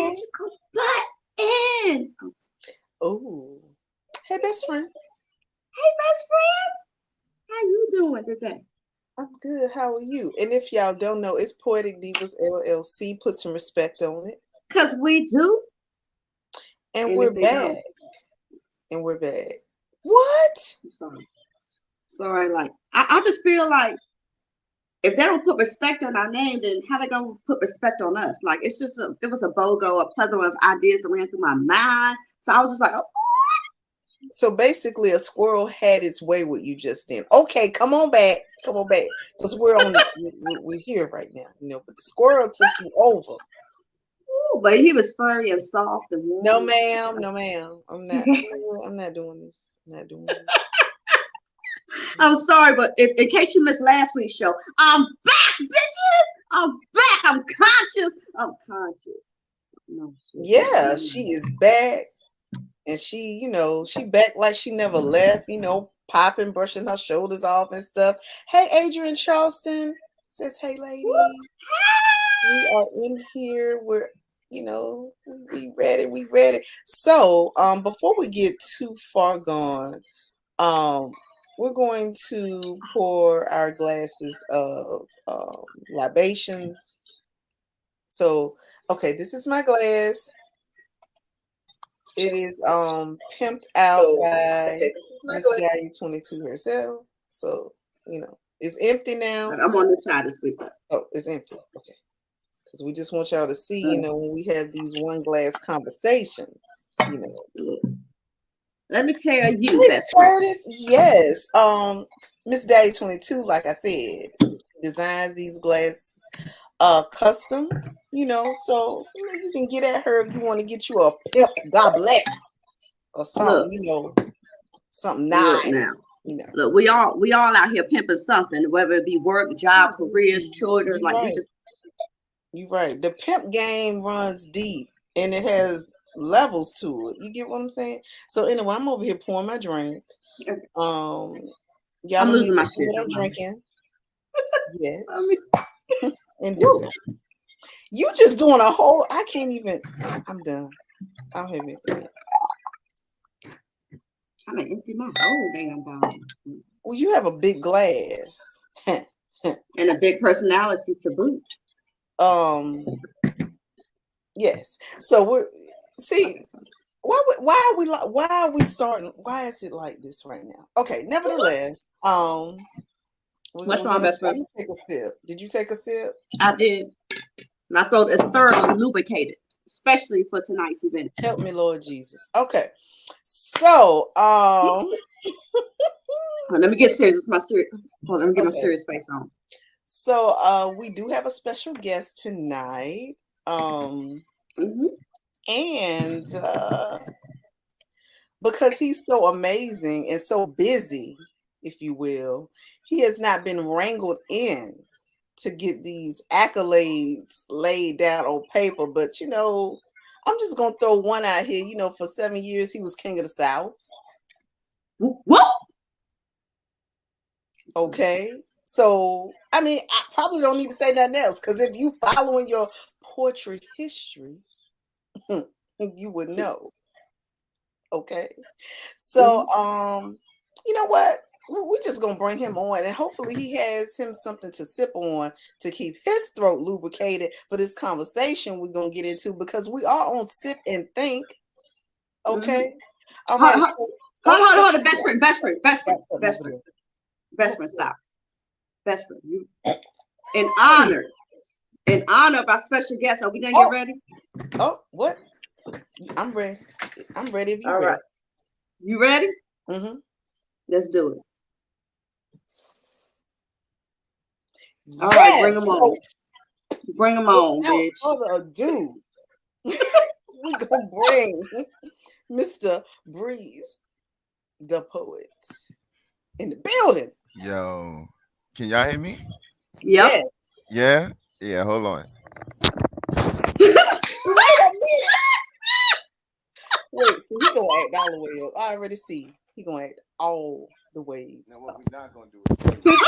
get your butt in. Oh, hey, best friend. Hey, best friend. How you doing today? I'm good. How are you? And if y'all don't know, it's Poetic Divas LLC. Put some respect on it. Because we do. And we're back. And we're back. What? I'm sorry. Sorry, like, I just feel like if they don't put respect on our name, then how they gonna put respect on us? Like, it's just it was a BOGO, a plethora of ideas that ran through my mind. So I was just like, oh. So basically, a squirrel had its way with you just then. Okay, come on back, because we're here right now, you know. But the squirrel took you over. Ooh, but he was furry and soft and warm. No, ma'am, I'm not doing this. I'm not doing this. I'm sorry, but in case you missed last week's show, I'm back, bitches. I'm back. I'm conscious. No, yeah, she is back. And she, you know, she back like she never left, you know, popping, brushing her shoulders off and stuff. Hey, Adrian Charleston says, hey, ladies. We are in here. We're, you know, we ready. So, before we get too far gone, we're going to pour our glasses of libations. So, okay, this is my glass. It is pimped out by Msdaliatwentytwo herself. So, you know, it's empty now. I'm on this side this week. Oh, it's empty. Okay. Because we just want y'all to see, you know, when we have these one glass conversations, you know. Let me tell you, best Curtis, yes. Msdaliatwentytwo, like I said, designs these glasses custom, you know, so you know, you can get at her if you want to get you a pimp goblet or something, you know, something nice. Now, you know, look, we all out here pimping something, whether it be work, job, careers, children. You're like right. we just. You're right. The pimp game runs deep, and it has levels to it. You get what I'm saying? So anyway, I'm over here pouring my drink. Y'all I'm losing my shit. What I'm drinking. Yes. And you just doing a whole. I can't even. I'm done. I don't have anything else. I'm gonna empty my whole damn bottle. Well, you have a big glass and a big personality to boot. Yes. So we're why are we starting? Why is it like this right now? Okay. Nevertheless, what's wrong, best friend? Take a sip. Did you take a sip? I did. My throat is thoroughly lubricated, especially for tonight's event. Help me, Lord Jesus. Okay. So, let me get serious. It's my serious. Hold on, let me get my serious face on. So, we do have a special guest tonight. And because he's so amazing and so busy, if you will, he has not been wrangled in to get these accolades laid down on paper. But, you know, I'm just going to throw one out here. You know, for 7 years, he was King of the South. What? Okay. So, I mean, I probably don't need to say nothing else, because if you following your poetry history, you would know. Okay. So, you know what? We're just going to bring him on, and hopefully he has him something to sip on to keep his throat lubricated for this conversation we're going to get into, because we are on Sip and Think. Okay. All right. Hold on. Best friend, stop. Best friend, you. In honor of our special guest, are we going to get ready? Oh, what? I'm ready. I'm ready if you're ready. Right. You ready? Mm-hmm. Let's do it. All right, bring them on. Bring them on, bitch. Further ado, we're gonna bring Mr. Breeze, the poet, in the building. Yo, can y'all hear me? Yep. Yes. Yeah. Hold on. Wait a minute. Wait, so he gonna act all the way up. I already see. He gonna act all the ways. Now what we not gonna do is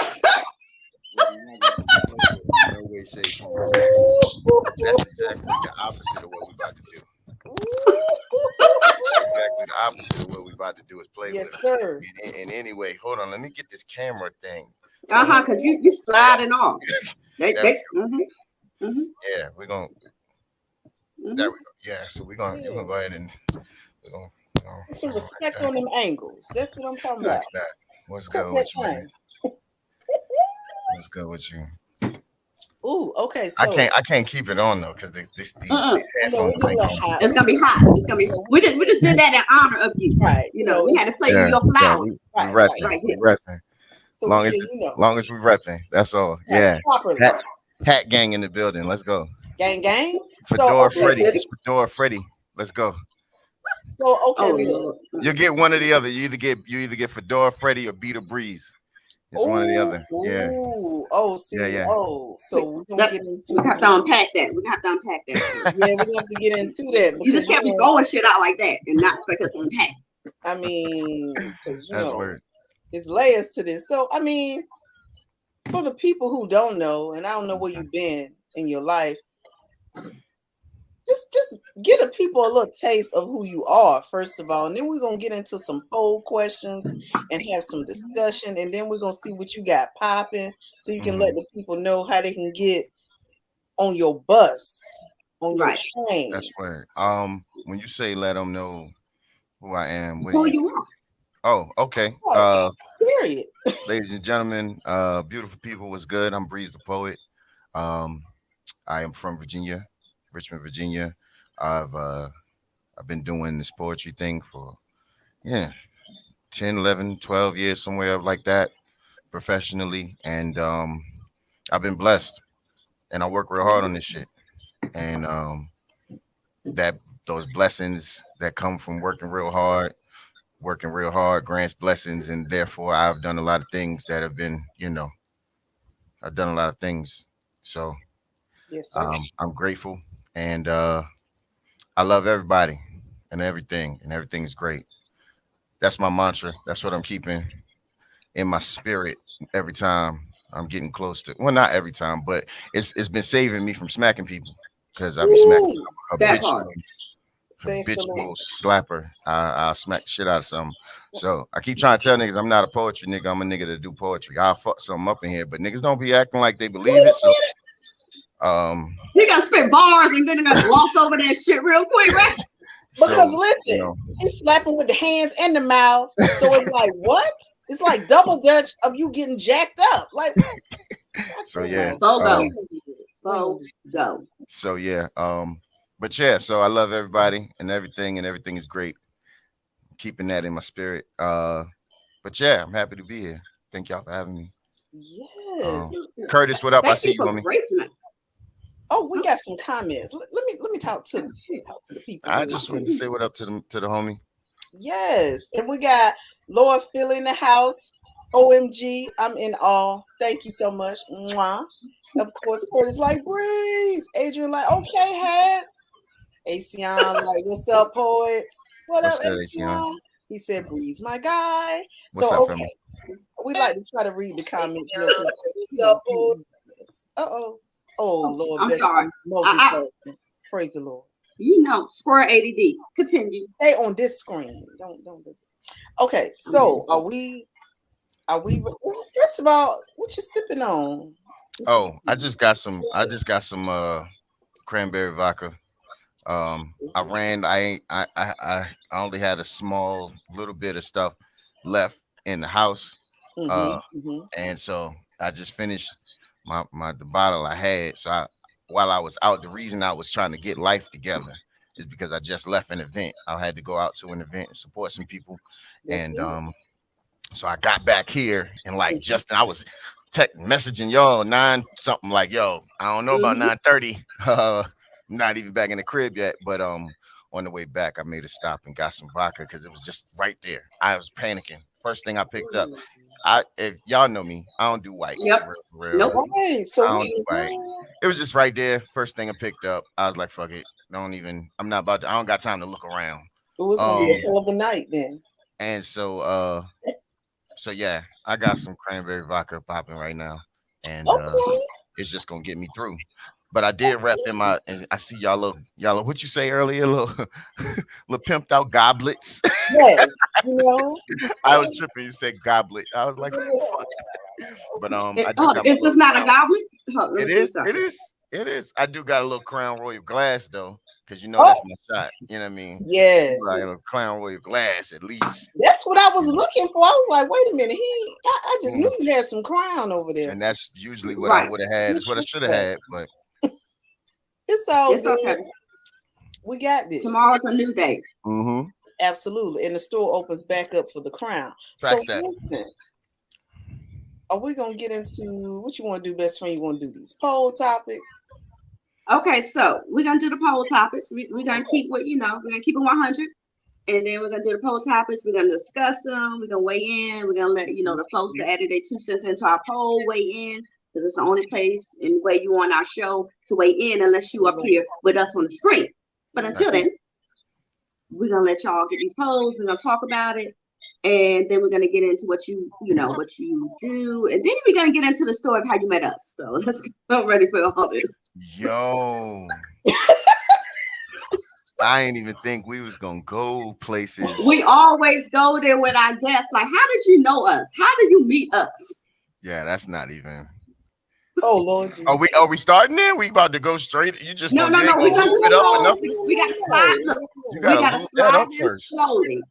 No way, shape, form. That's exactly the opposite of what we about to do. Exactly the opposite of what we about to do is play Yes, with them. sir. And anyway, hold on. Let me get this camera thing. Because you sliding off. Yeah, we're gonna. There we go. Yeah, so we're gonna go ahead and we're gonna. Put some respect on them angles. That's what I'm talking about. That. What's Cook good with that you? thing. What's good with you? Ooh, okay. So I can't keep it on though because these headphones ain't going. It's gonna be hot. It's gonna be. We just did that in honor of you. Right. You know, we had to play you your flowers. We repping. We repping. So long as we repping, that's all. Yeah. Hat gang in the building. Let's go. Gang. Fedora Freddy. It's Fedora Freddy. Let's go. So you get one or the other. You either get Fedora Freddy or Beat a Breeze. It's one or the other. Yeah. See. Yeah. Oh, so we have to unpack that. Yeah, we have to get into that. You just can't be going shit out like that and not expect us to unpack. I mean, that's weird. It's layers to this. So, I mean, for the people who don't know, and I don't know where you've been in your life, just get the people a little taste of who you are, first of all. And then we're going to get into some poll questions and have some discussion. And then we're going to see what you got popping so you can let the people know how they can get on your bus, on your train. That's weird. When you say let them know who I am, who you are. Oh, okay. Period. Ladies and gentlemen, beautiful people, what's good? I'm Breeze the Poet. I am from Virginia, Richmond, Virginia. I've been doing this poetry thing for 10, 11, 12 years, somewhere like that, professionally. And I've been blessed. And I work real hard on this shit. And those blessings that come from working real hard grants blessings, and therefore I've done a lot of things that have been, I've done a lot of things. So I'm grateful, and I love everybody and everything's great. That's my mantra. That's what I'm keeping in my spirit every time I'm getting close to, well, not every time, but it's been saving me from smacking people, because I be smacking habitual slapper. I'll smack the shit out of something. So I keep trying to tell niggas I'm not a poetry nigga. I'm a nigga that do poetry. I'll fuck something up in here, but niggas don't be acting like they believe it. So he gotta spit bars and then they gotta gloss over that shit real quick, right? Because listen, he's slapping with the hands and the mouth. So it's like, what? It's like double dutch of you getting jacked up. Like what? So yeah. Bogo. So yeah. But yeah, so I love everybody and everything is great. Keeping that in my spirit. But yeah, I'm happy to be here. Thank y'all for having me. Yes. Curtis, what up? I see you, homie. Oh, we got some comments. Let me talk to the people. I just want to say what up to the homie. Yes, and we got Lord Phil in the house. OMG, I'm in awe. Thank you so much. Mwah. Of course, Curtis like Breeze. Adrian like, okay, hats. Acion like, what's up, poets? What up, Acion? He said, Breeze, my guy. What's so up, okay, we like to try to read the comments. Oh Lord, I'm sorry. Praise the Lord. Square ADD. Continue. Stay on this screen. Don't. Okay, so are we? First of all, what you sipping on? I just got some cranberry vodka. I only had a small little bit of stuff left in the house. And so I just finished the bottle I had. So while I was out, the reason I was trying to get life together is because I just left an event. I had to go out to an event and support some people. And so I got back here and I was messaging y'all 9 something like, yo, I don't know about 9:30. Not even back in the crib yet, but on the way back, I made a stop and got some vodka because it was just right there. I was panicking. First thing I picked up. If y'all know me, I don't do white. Yep. Nope. So I don't do white. It was just right there. First thing I picked up. I was like, fuck it. I don't got time to look around. It was gonna be a hell of a night then. And so yeah, I got some cranberry vodka popping right now. and it's just gonna get me through. But I did rep in my, and I see y'all what you say earlier, little pimped out goblets. Yes, you know. I was tripping. You said goblet. I was like, fuck. But is this not a goblet? It is. It is. It is. I do got a little Crown Royal glass though, because you know that's my shot. You know what I mean? Yes. Like a Crown Royal glass at least. That's what I was looking for. I was like, wait a minute. I just knew you had some crown over there. And that's usually what I would have had. It's what I should have had, but it's all it's good. Okay. We got this. Tomorrow's a new day. Mm-hmm. Absolutely. And the store opens back up for the crown. Tracks so listen, are we gonna get into what you want to do, best friend? You want to do these poll topics? Okay, so we're gonna do the poll topics. We're gonna keep what we're gonna keep it 100, and then we're gonna do the poll topics. We're gonna discuss them. We're gonna weigh in. We're gonna let the folks that added their 2 cents into our poll weigh in, because it's the only place and way you on our show to weigh in, unless you up here with us on the screen. But until then, we're gonna let y'all get these polls. We're gonna talk about it, and then we're gonna get into what you do, and then we're gonna get into the story of how you met us. So let's get ready for all this. Yo. I ain't even think we was gonna go places. We always go there with our guests. Like, how did you know us? How did you meet us? Yeah, that's not even. Oh Lord Jesus. Are we starting there? We about to go straight? You just no. We're gonna do it up. We gotta slide. You gotta slide up first. Slowly.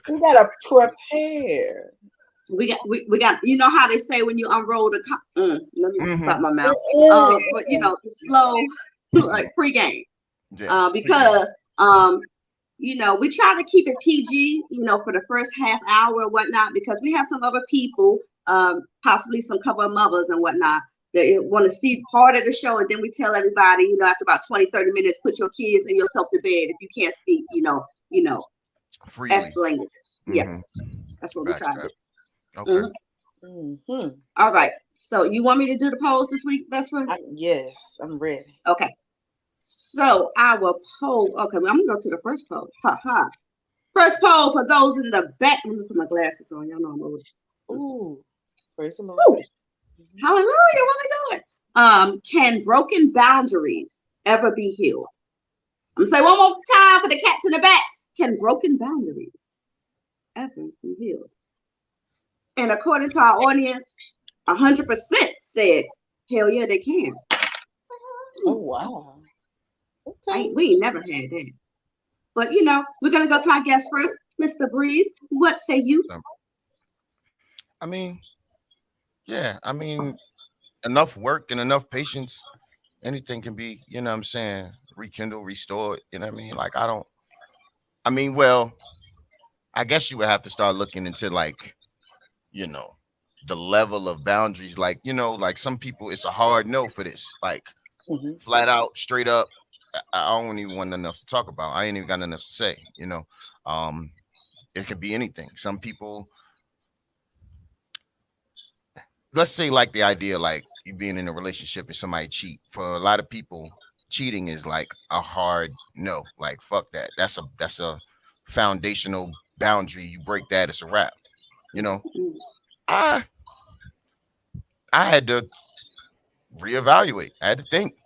We gotta prepare. We got. You know how they say when you unroll the. Let me stop my mouth. But the slow, like pregame. Yeah. Because we try to keep it PG. For the first half hour or whatnot, because we have some other people. Possibly some couple of mothers and whatnot that want to see part of the show, and then we tell everybody, after about 20-30 minutes, put your kids and yourself to bed if you can't speak, freely. F languages. Mm-hmm. Yes, that's what we try to do. Okay. Mm-hmm. All right. So you want me to do the polls this week, best friend? Yes, I'm ready. Okay. So our poll. Okay, well, I'm gonna go to the first poll. First poll for those in the back. Let me put my glasses on. Y'all know I'm old. Ooh. Praise the Lord. Hallelujah, what we doing? Can broken boundaries ever be healed? I'm gonna say one more time for the cats in the back. Can broken boundaries ever be healed? And according to our audience, 100% said, hell yeah, they can. Oh wow. Okay. We ain't never had that. But we're gonna go to our guest first. Mr. Breeze, what say you? I mean, yeah, enough work and enough patience, anything can be, rekindled, restored, like well, I guess you would have to start looking into the level of boundaries, like some people, it's a hard no for this, like flat out, straight up, I don't even want nothing else to talk about. I ain't even got nothing else to say, it could be anything. Some people, let's say, like the idea, like you being in a relationship and somebody cheat. For a lot of people, cheating is like a hard no. Like fuck that. That's a foundational boundary. You break that, it's a wrap. I had to reevaluate. I had to think.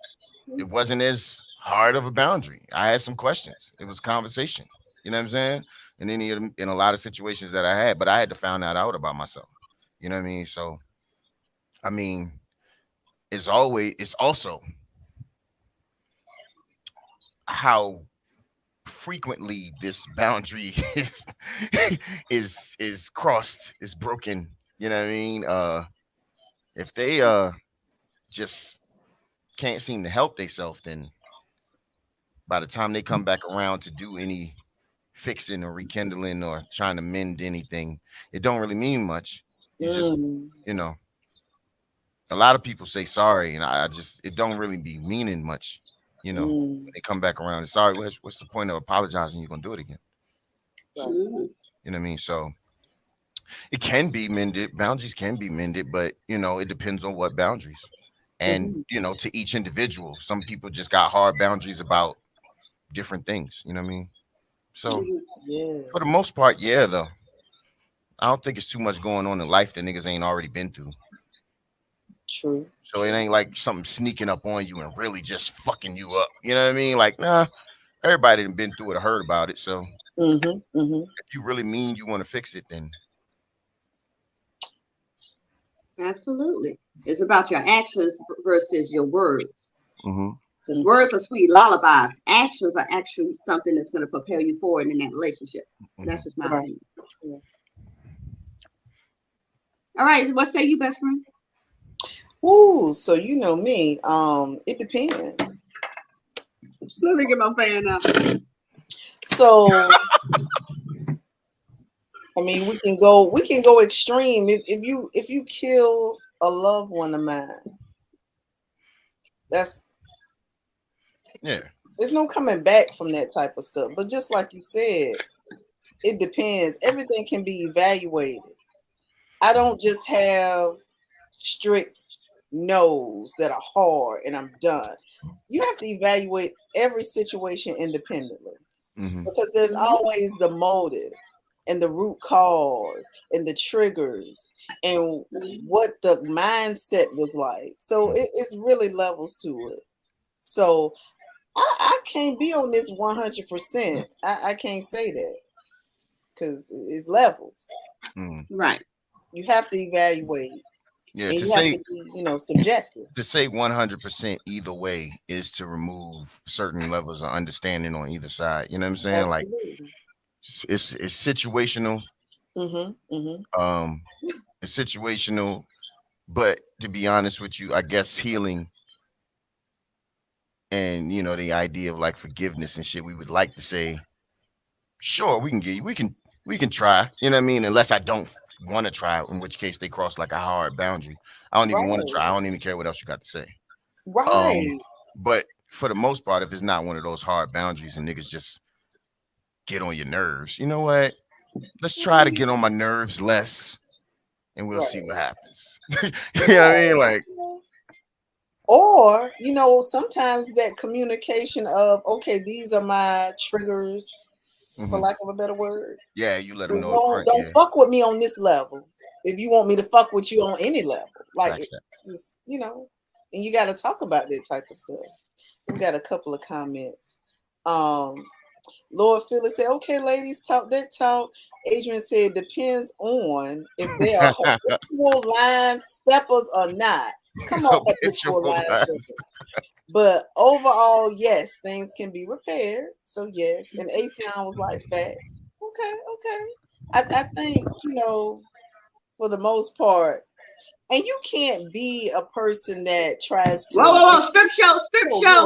It wasn't as hard of a boundary. I had some questions. It was conversation. You know what I'm saying? And in a lot of situations that I had, but I had to find that out about myself. You know what I mean? So. It's also how frequently this boundary is crossed, is broken. You know what I mean? If they just can't seem to help themselves, then by the time they come back around to do any fixing or rekindling or trying to mend anything, it don't really mean much. You just, a lot of people say sorry, and it don't really be meaning much, when they come back around and sorry, what's the point of apologizing? You're gonna do it again. You know what I mean? So it can be mended, boundaries can be mended, but it depends on what boundaries. And to each individual, some people just got hard boundaries about different things, you know what I mean? So for the most part, yeah, though. I don't think it's too much going on in life that niggas ain't already been through. True. So it ain't like something sneaking up on you and really just fucking you up. You know what I mean? Like, nah, everybody done been through it or heard about it. So if you really mean you want to fix it, then absolutely. It's about your actions versus your words. Because Mm-hmm. words are sweet lullabies. Actions are actually something that's going to propel you forward in that relationship. Mm-hmm. That's just my opinion. Yeah. All right. What say you, best friend? Ooh, so you know me. It depends. Let me get my fan out. So I mean, we can go extreme. If you kill a loved one of mine, that's there's no coming back from that type of stuff. But just like you said, it depends. Everything can be evaluated. I don't just have strict no's that are hard and I'm done. You have to evaluate every situation independently because there's always the motive and the root cause and the triggers and what the mindset was like. So it's really levels to it. So I can't be on this 100%. I can't say that because it's levels. Right. You have to evaluate. Yeah, and to you say, have to be, subjective. To say 100% either way is to remove certain levels of understanding on either side. You know what I'm saying? Absolutely. Like it's situational. It's situational, but to be honest with you, I guess healing and the idea of like forgiveness and shit, we would like to say, sure, we can try. You know what I mean? Unless I don't want to try, in which case they cross like a hard boundary. I don't even want to try. I don't even care what else you got to say. Right. But for the most part, if it's not one of those hard boundaries and niggas just get on your nerves, you know what? Let's try to get on my nerves less, and we'll see what happens. You know what I mean? Like, or sometimes that communication of, okay, these are my triggers, for lack of a better word. Yeah, you let them know. Don't fuck with me on this level. If you want me to fuck with you on any level, like just, and you got to talk about that type of stuff. We got a couple of comments. Lord Phyllis said, okay, ladies, talk that talk. Adrian said, depends on if they are habitual line steppers or not. Come on, habitual line steppers. But overall, yes, things can be repaired. So yes, and Asion was like, facts. Okay. I think, for the most part, and you can't be a person that tries to. Whoa! Strip show!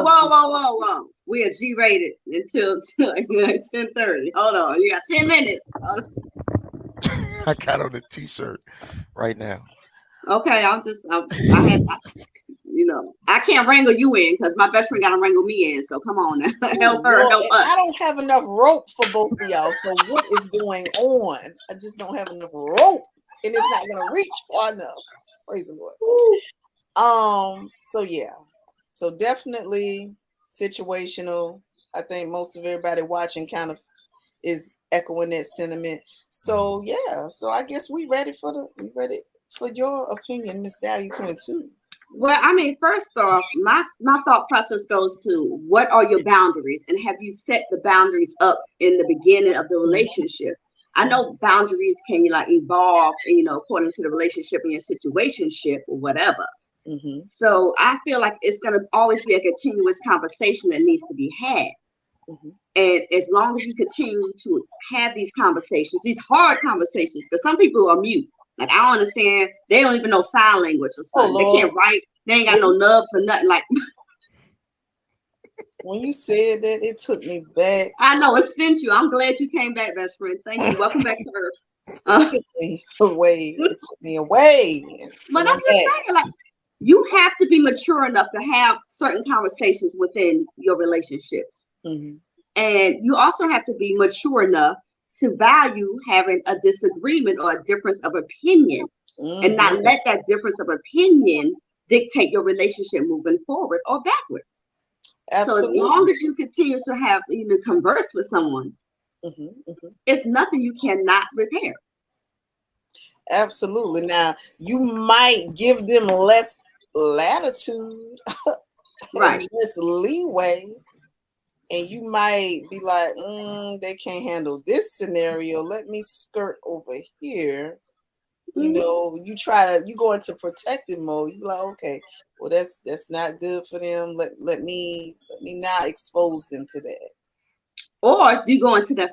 Whoa! We are G-rated until 10:30. Hold on, you got 10 minutes. I got on the T-shirt right now. Okay, I can't wrangle you in because my best friend got to wrangle me in. So come on now, help us. I don't have enough rope for both of y'all. So what is going on? I just don't have enough rope, and it's not gonna reach far enough. Praise the Lord. So yeah. So definitely situational. I think most of everybody watching kind of is echoing that sentiment. So yeah. So I guess we ready for your opinion, Msdaliatwentytwo. Well, I mean, first off, my thought process goes to what are your boundaries, and have you set the boundaries up in the beginning of the relationship? I know boundaries can evolve, according to the relationship and your situationship or whatever. So I feel like it's going to always be a continuous conversation that needs to be had. And as long as you continue to have these conversations, these hard conversations, because some people are mute. Like, I don't understand. They don't even know sign language or stuff. They can't write. They ain't got no nubs or nothing. Like, when you said that, it took me back. I know, it sent you. I'm glad you came back, best friend. Thank you. Welcome back to Earth. It took me away. But I'm just saying, like, you have to be mature enough to have certain conversations within your relationships. And you also have to be mature enough to value having a disagreement or a difference of opinion, and not let that difference of opinion dictate your relationship moving forward or backwards. Absolutely. So as long as you continue to have converse with someone, it's nothing you cannot repair. Absolutely. Now, you might give them less latitude, Right. less leeway, and you might be like, they can't handle this scenario. Let me skirt over here. You know, you go into protective mode. You like, okay, well, that's not good for them. Let me not expose them to that. Or you go into the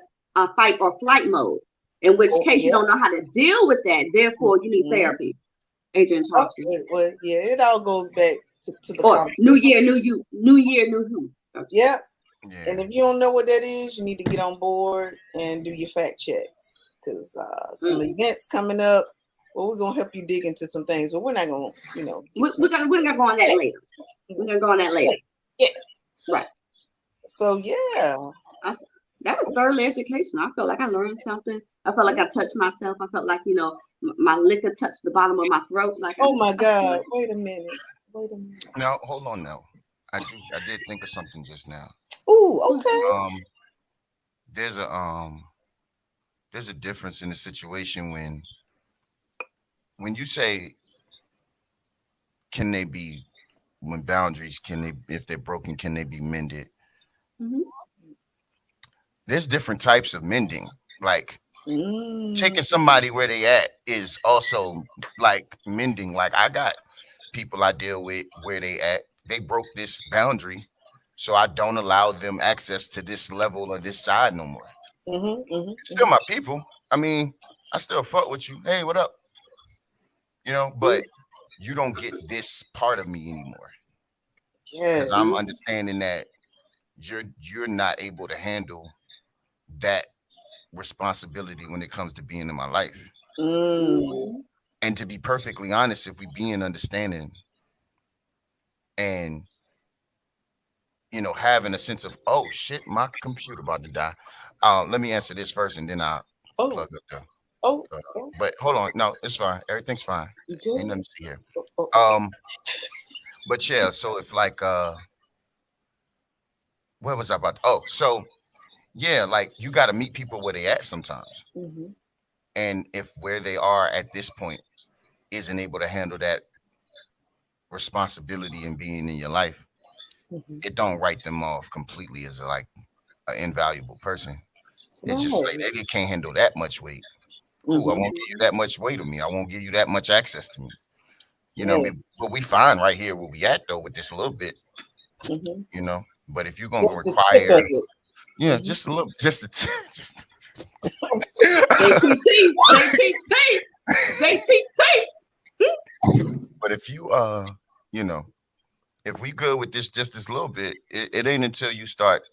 fight or flight mode, in which case you don't know how to deal with that. Therefore, you need therapy. Adrian Thompson. Okay, well, yeah, it all goes back to the or new year, new you, new year, new who. Yeah. Yeah. And if you don't know what that is, you need to get on board and do your fact checks, because some events coming up. Well, we're gonna help you dig into some things, but we're not gonna, we're gonna go on that later. We're gonna go on that later. Yes. Right. So yeah. That was thoroughly educational. I felt like I learned something. I felt like I touched myself. I felt like, my liquor touched the bottom of my throat. Like, oh my God! Wait a minute. Now, hold on. Now, I did think of something just now. Oh, okay. There's a difference in the situation when you say, when boundaries, if they're broken, can they be mended? Mm-hmm. There's different types of mending. Like taking somebody where they at is also like mending. Like I got people I deal with where they at. They broke this boundary, so I don't allow them access to this level or this side no more. Still my people. I mean, I still fuck with you. Hey, what up? But you don't get this part of me anymore. Yeah, because I'm understanding that you're not able to handle that responsibility when it comes to being in my life. And to be perfectly honest, if we be in understanding and having a sense of, oh shit, my computer about to die. Let me answer this first and then I'll plug up the but hold on. No, it's fine. Everything's fine. Ain't nothing to see here. But yeah, so if like what was I about? So yeah, like you got to meet people where they at sometimes. And if where they are at this point isn't able to handle that responsibility and being in your life, it don't write them off completely as like an invaluable person. It's just like they can't handle that much weight. Cool, I won't give you that much weight of me. I won't give you that much access to me. What I mean? But we find right here where we at though with this a little bit. But if you're gonna require, just a little, just JTT. But if you if we good with this just this little bit, it ain't until you start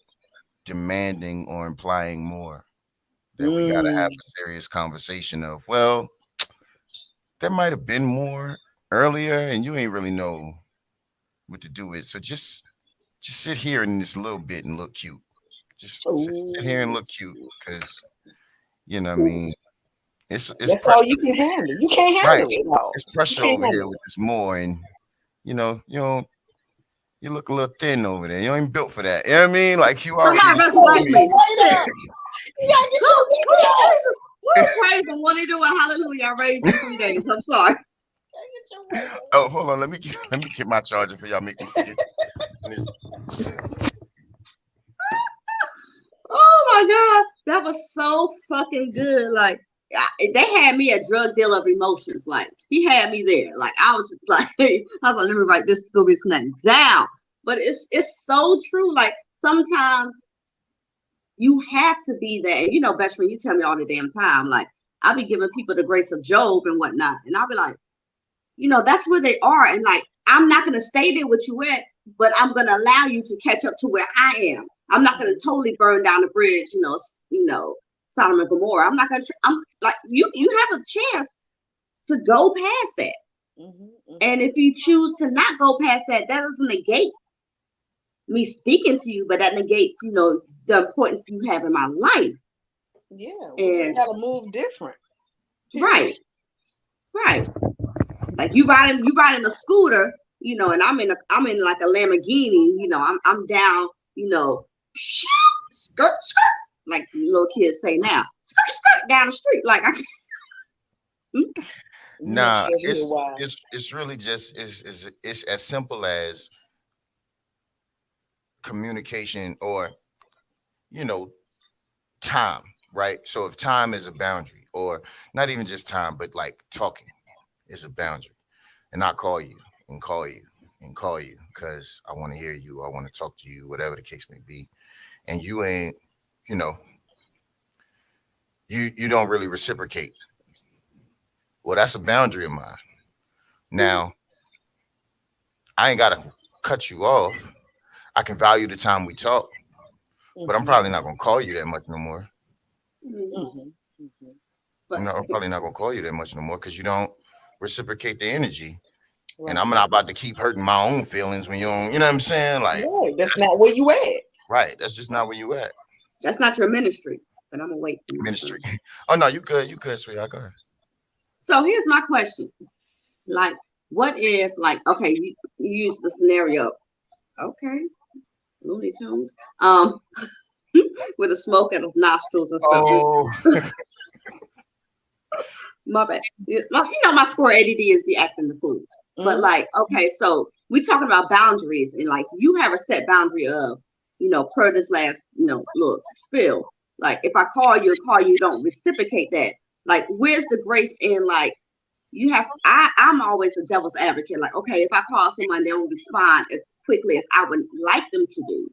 demanding or implying more that we gotta have a serious conversation of, well, there might have been more earlier and you ain't really know what to do with. So just sit here in this little bit and look cute. Just sit here and look cute, because what I mean, it's that's pressure. all you can handle. You can't handle it. No. It's pressure over here with this more, and you look a little thin over there. You ain't built for that. You know what I mean? Like you already. Somebody resurrect me. You gotta get your We'll praise him when they do a hallelujah. I raised you 3 days. I'm sorry. Oh, hold on. Let me get my charger for y'all. Make me forget. Oh my God, that was so fucking good. Like they had me a drug dealer of emotions. Like he had me there. Like I was just like, I was like, let me write this Scooby Snack down. But it's so true. Like sometimes you have to be there. And best friend, you tell me all the damn time. Like I'll be giving people the grace of Job and whatnot, and I'll be like, that's where they are. And like I'm not gonna stay there with you at, but I'm gonna allow you to catch up to where I am. I'm not going to totally burn down the bridge, Sodom and Gomorrah. I'm not going to. I'm like you have a chance to go past that, and if you choose to not go past that, that doesn't negate me speaking to you, but that negates, the importance you have in my life. Yeah, we just got to move different. Right. Like you riding a scooter, and I'm in like a Lamborghini. I'm down, skirt, like little kids say now, skirt down the street. Like Nah, it's really just it's as simple as communication or time, right? So if time is a boundary, or not even just time, but like talking is a boundary, and I call you and call you and call you because I want to hear you, I want to talk to you, whatever the case may be, and you ain't, you know, you don't really reciprocate. Well, that's a boundary of mine. Now, I ain't gotta cut you off. I can value the time we talk, but I'm probably not gonna call you that much no more. I'm probably not gonna call you that much no more because you don't reciprocate the energy. Right. And I'm not about to keep hurting my own feelings when you don't, you know what I'm saying? Like, that's not where you at. Right. That's just not where you at. That's not your ministry. But I'm gonna wait. Ministry. Oh no, you good, sweetheart. Go ahead. So here's my question. Like, what if, like, okay, you use the scenario. Okay. Looney Tunes. With the smoke out of nostrils and stuff. Oh. My bad. You know, my square ADD is be acting the fool. But like, okay, so we talking about boundaries, and like you have a set boundary of, per this last, little spill. Like if I call you, don't reciprocate that. Like, where's the grace in, like, I'm always a devil's advocate. Like, okay, if I call someone, they don't respond as quickly as I would like them to do.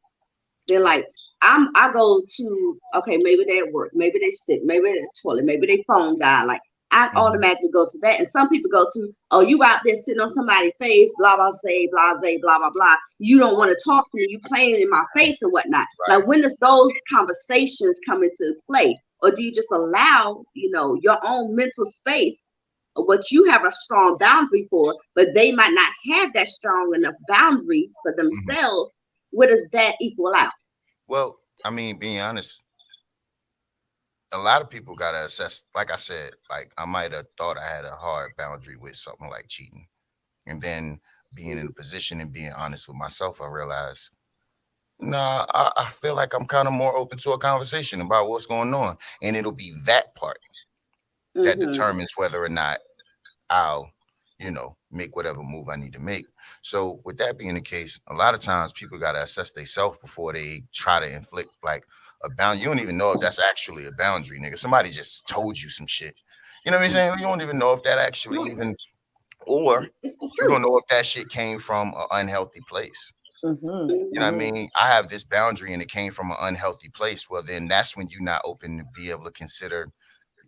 Then like I go to, okay, maybe they're at work, maybe they're sick, maybe they're at the toilet, maybe their phone died. Like I automatically go to that. And some people go to, oh, you out there sitting on somebody's face, blah, blah, blah, blah, blah. You don't want to talk to me. You playing in my face and whatnot. Right. Like, when does those conversations come into play? Or do you just allow, your own mental space, what you have a strong boundary for, but they might not have that strong enough boundary for themselves? Where does that equal out? Well, I mean, being honest, a lot of people got to assess, like I said, like I might have thought I had a hard boundary with something like cheating. And then being in a position and being honest with myself, I realized, nah, I feel like I'm kind of more open to a conversation about what's going on. And it'll be that part that determines whether or not I'll, make whatever move I need to make. So with that being the case, a lot of times people got to assess themselves before they try to inflict like a boundary. You don't even know if that's actually a boundary, nigga. Somebody just told you some shit. You know what I'm saying? You don't even know if that actually even, or you don't know if that shit came from an unhealthy place. You know what I mean? I have this boundary and it came from an unhealthy place. Well, then that's when you're not open to be able to consider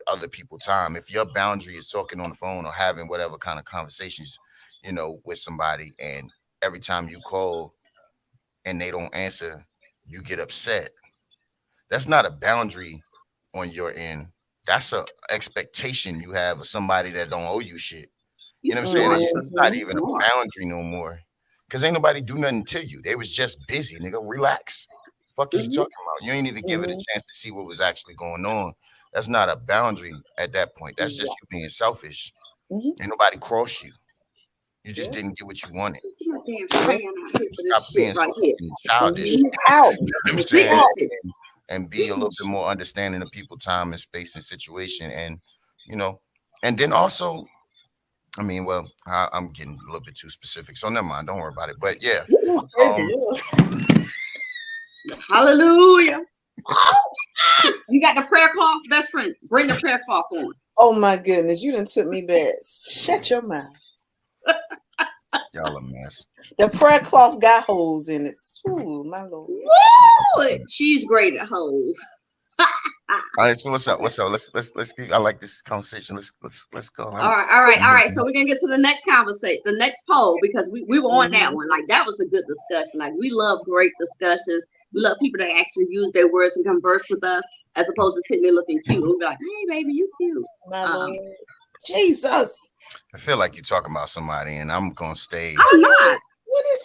other people's time. If your boundary is talking on the phone or having whatever kind of conversations, with somebody, and every time you call and they don't answer, you get upset. That's not a boundary on your end. That's a expectation you have of somebody that don't owe you shit. You know what I'm saying? It's not even a boundary no more. Because ain't nobody do nothing to you. They was just busy, nigga. Relax. Fuck is you talking about? You ain't even give it a chance to see what was actually going on. That's not a boundary at that point. That's just you being selfish. Ain't nobody crossed you. You just didn't get what you wanted. Stop being childish. And be a little bit more understanding of people's time and space and situation. And, and then also, I mean, well, I'm getting a little bit too specific, so never mind. Don't worry about it. But yeah. Hallelujah. You got the prayer cloth, best friend. Bring the prayer cloth on. Oh my goodness, you done took me back. Shut your mouth. Y'all a mess. The prayer cloth got holes in it. Ooh, my Lord. Woo! She's great at holes. All right, so what's up? Let's keep. I like this conversation. Let's go. All right. So we're gonna get to the next conversation, the next poll, because we were on that one. Like, that was a good discussion. Like, we love great discussions. We love people that actually use their words and converse with us, as opposed to sitting there looking cute. We'll be like, hey baby, you cute. Jesus. I feel like you're talking about somebody, and I'm gonna stay. I'm not.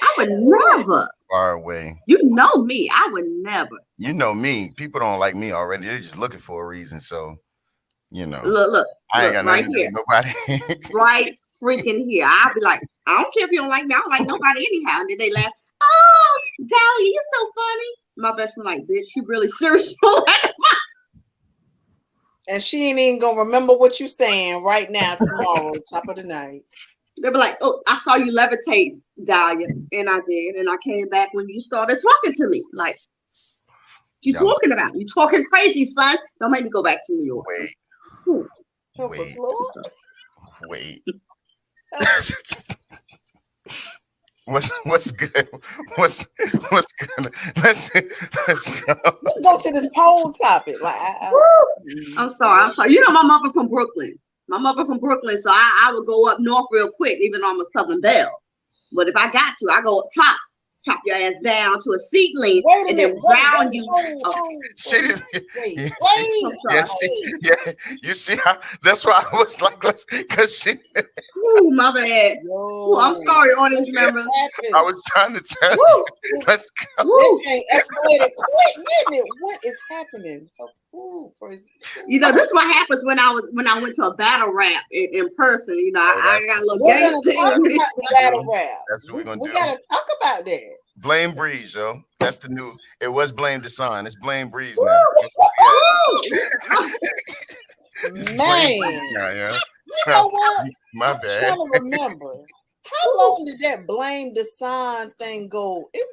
I would never. Far away. You know me. I would never. You know me. People don't like me already. They're just looking for a reason. So, Look. I ain't got right nothing here. to do with nobody. Right freaking here. I'll be like, I don't care if you don't like me. I don't like nobody anyhow. And then they laugh. Oh, Dahlia, you're so funny. My best friend like, bitch, she really serious. And she ain't even gonna remember what you saying right now, tomorrow, top of the night. They be like, oh, I saw you levitate, Dahlia. And I did. And I came back when you started talking to me. Like, you talking about? You talking crazy, son. Don't make me go back to New York. Wait. Help us, Lord. Wait. What's good? What's good? Let's go. Let's go to this poll topic. Like, I'm sorry. You know, my mother from Brooklyn. So I would go up north real quick, even though I'm a Southern Belle. But if I got to, I go up top, chop your ass down to a seedling, and then drown you. You see how? That's why I was like, because she. Ooh, my bad. Ooh, I'm sorry, audience members. I was trying to tell you. Let's go. Escalated quick, didn't it? What is happening? You know, this is what happens when I went to a battle rap in person. You know, I got a little gangster in me. Battle rap. That's what we're gonna do. We gotta talk about that. Blame Breeze, yo. That's the new. It was Blame the Sun. It's Blame Breeze now. Man, yeah. You know what? My I'm bad. trying to remember. How long did that Blame the Sun thing go? It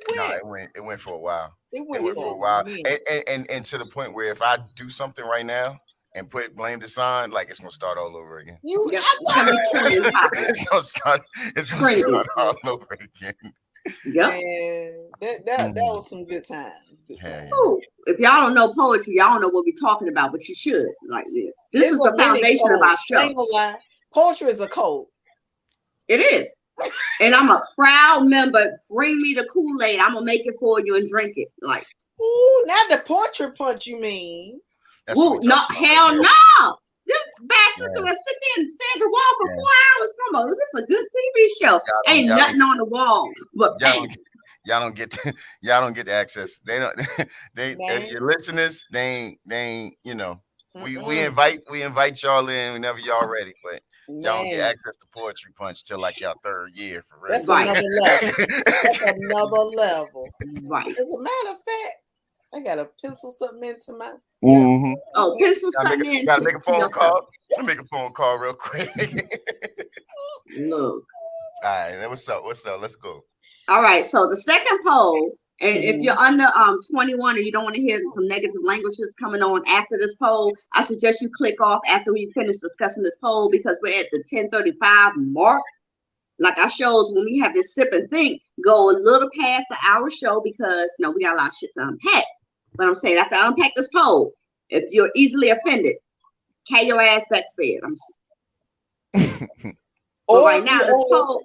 went for a while. It went for a while. And to the point where if I do something right now and Blame the Sun, like it's gonna start all over again. It's gonna start all over again. Yep. That was some good times. If y'all don't know poetry, y'all don't know what we're talking about, but you should. Like this is the foundation of our show. Poetry is a code. It is. And I'm a proud member. Bring me the Kool-Aid. I'm gonna make it for you and drink it. Like, ooh, not the poetry punch, you mean? Ooh, no, hell no. This bad sister will sit there and stare at the wall for 4 hours. Come on, this is a good TV show. Ain't nothing on the wall but paint. Y'all don't get the access. They don't. Your listeners. They ain't. You know, we invite y'all in whenever y'all ready, but y'all don't get access to Poetry Punch till like y'all third year for real. That's another level. That's another level. Right. As a matter of fact, I gotta pencil something into my. Mm-hmm. Oh, pencil something in. Gotta make a phone call. Make a phone call real quick. Look. All right, what's up? Let's go. All right, so the second poll, and if you're under 21 and you don't want to hear some negative languages coming on after this poll, I suggest you click off after we finish discussing this poll because we're at the 10:35 mark. Like our shows, when we have this sip and think, go a little past the hour show because we got a lot of shit to unpack. But I'm saying after I unpack this poll, if you're easily offended, carry your ass back to bed. Or right now, this poll.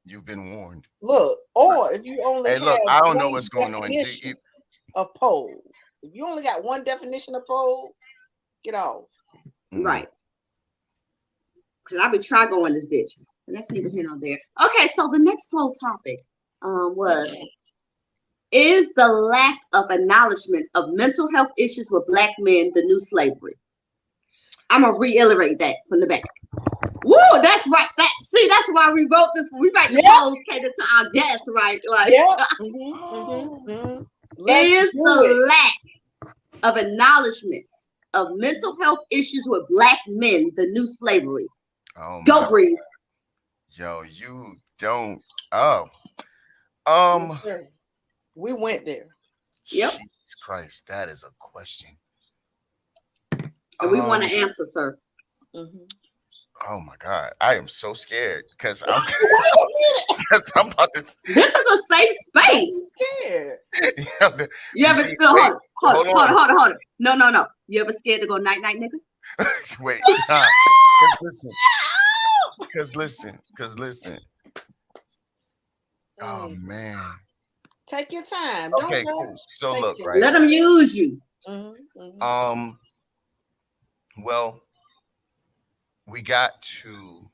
You've been warned. Look, or if you only I don't know what's going on. A poll. If you only got one definition of poll, get off. Right. Because I be trying going this bitch. And that's neither here nor there. Okay, so the next poll topic was, is the lack of acknowledgement of mental health issues with Black men the new slavery? I'm going to reiterate that from the back. Woo, that's right. That's why we wrote this. We write the polls cater to our guests, right? Like, is the lack of acknowledgement of mental health issues with Black men the new slavery? Go, Breeze. Yo, you don't. We went there. Yep. Jesus Christ, that is a question. And we want to answer, sir. Oh my God, I am so scared because I'm about to. This is a safe space. Scared. Hold on. No. You ever scared to go night, nigga? Wait. Because listen. Oh man. Take your time. Okay, cool. So look, right. Let them use you. Well, we got to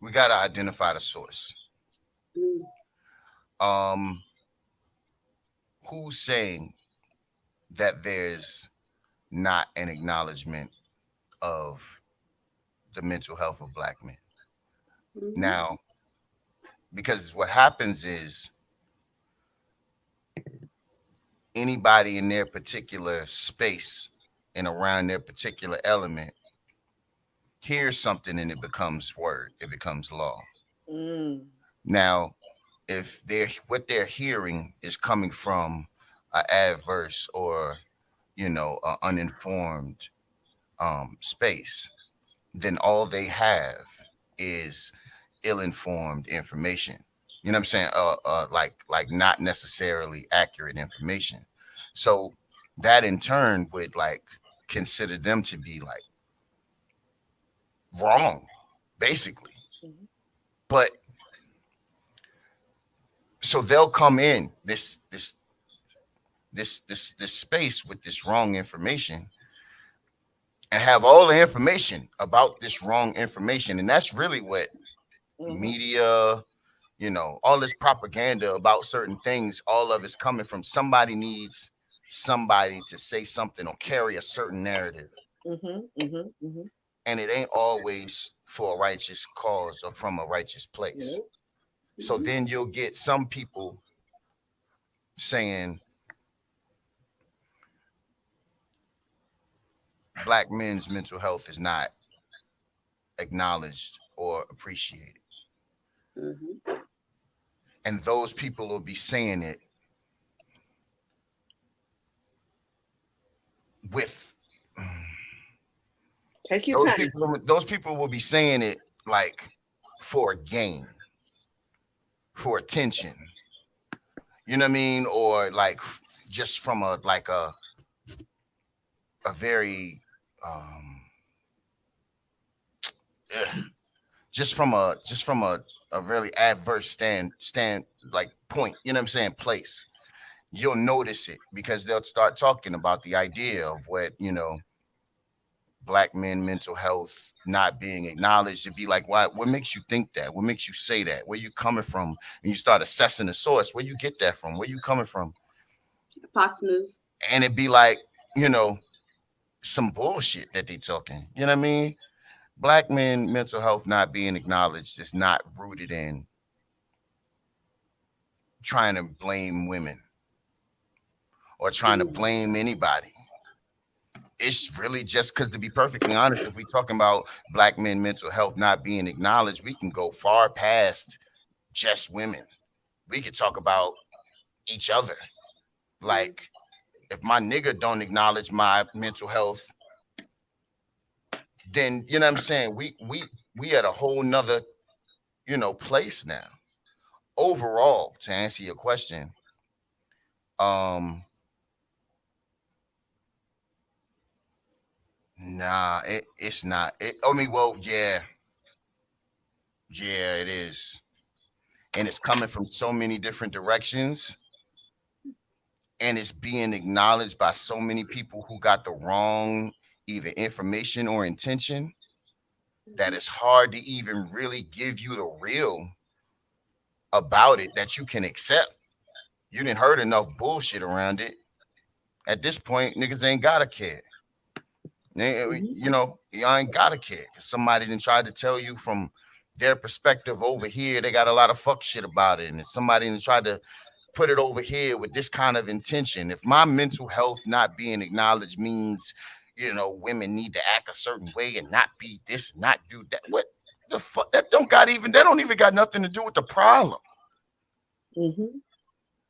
identify the source. Who's saying that there's not an acknowledgement of the mental health of Black men? Now, because what happens is anybody in their particular space and around their particular element hears something and it becomes word, it becomes law. Now, if what they're hearing is coming from an adverse or uninformed space, then all they have is ill-informed information. You know what I'm saying? Like not necessarily accurate information. So that in turn would like consider them to be like wrong, basically. But so they'll come in this space with this wrong information and have all the information about this wrong information. And that's really what media, all this propaganda about certain things, all of it's coming from somebody needs somebody to say something or carry a certain narrative. And it ain't always for a righteous cause or from a righteous place. So then you'll get some people saying Black men's mental health is not acknowledged or appreciated. And those people will be saying it with take your time. Those people will be saying it like for gain, for attention. You know what I mean? Or like just from a very just from a really adverse stand like point, you know what I'm saying, place. You'll notice it because they'll start talking about the idea of what, Black men mental health not being acknowledged. To be like, what makes you think that? What makes you say that? Where you coming from? And you start assessing the source. Where you get that from? Where you coming from? Fox News. And it'd be like, some bullshit that they talking. You know what I mean? Black men mental health not being acknowledged is not rooted in trying to blame women or trying to blame anybody. It's really just because, to be perfectly honest, if we're talking about Black men mental health not being acknowledged, we can go far past just women. We could talk about each other. Like, if my nigga don't acknowledge my mental health, then, you know what I'm saying, we at a whole nother, place now. Overall, to answer your question, nah, it's not. Yeah, it is. And it's coming from so many different directions. And it's being acknowledged by so many people who got the wrong either information or intention that it's hard to even really give you the real about it that you can accept. You didn't heard enough bullshit around it. At this point, niggas ain't gotta care. You ain't gotta care. Somebody didn't try to tell you from their perspective over here, they got a lot of fuck shit about it. And if somebody didn't try to put it over here with this kind of intention, if my mental health not being acknowledged means, women need to act a certain way and not be this, not do that, what the fuck? That don't even got nothing to do with the problem.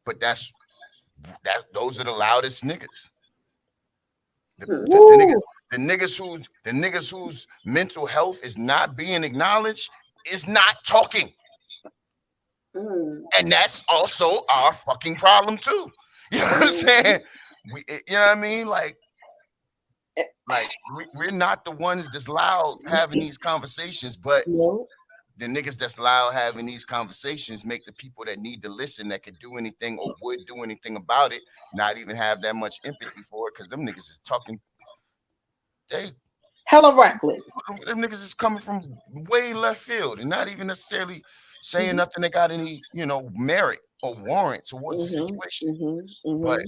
But those are the loudest niggas. The niggas whose mental health is not being acknowledged is not talking. And that's also our fucking problem too. You know what I'm saying? You know what I mean? Like we're not the ones that's loud having these conversations, but the niggas that's loud having these conversations make the people that need to listen, that could do anything or would do anything about it, not even have that much empathy for it, because them niggas is talking. They hella reckless. Them niggas is coming from way left field and not even necessarily saying nothing that got any, merit or warrant towards the situation. But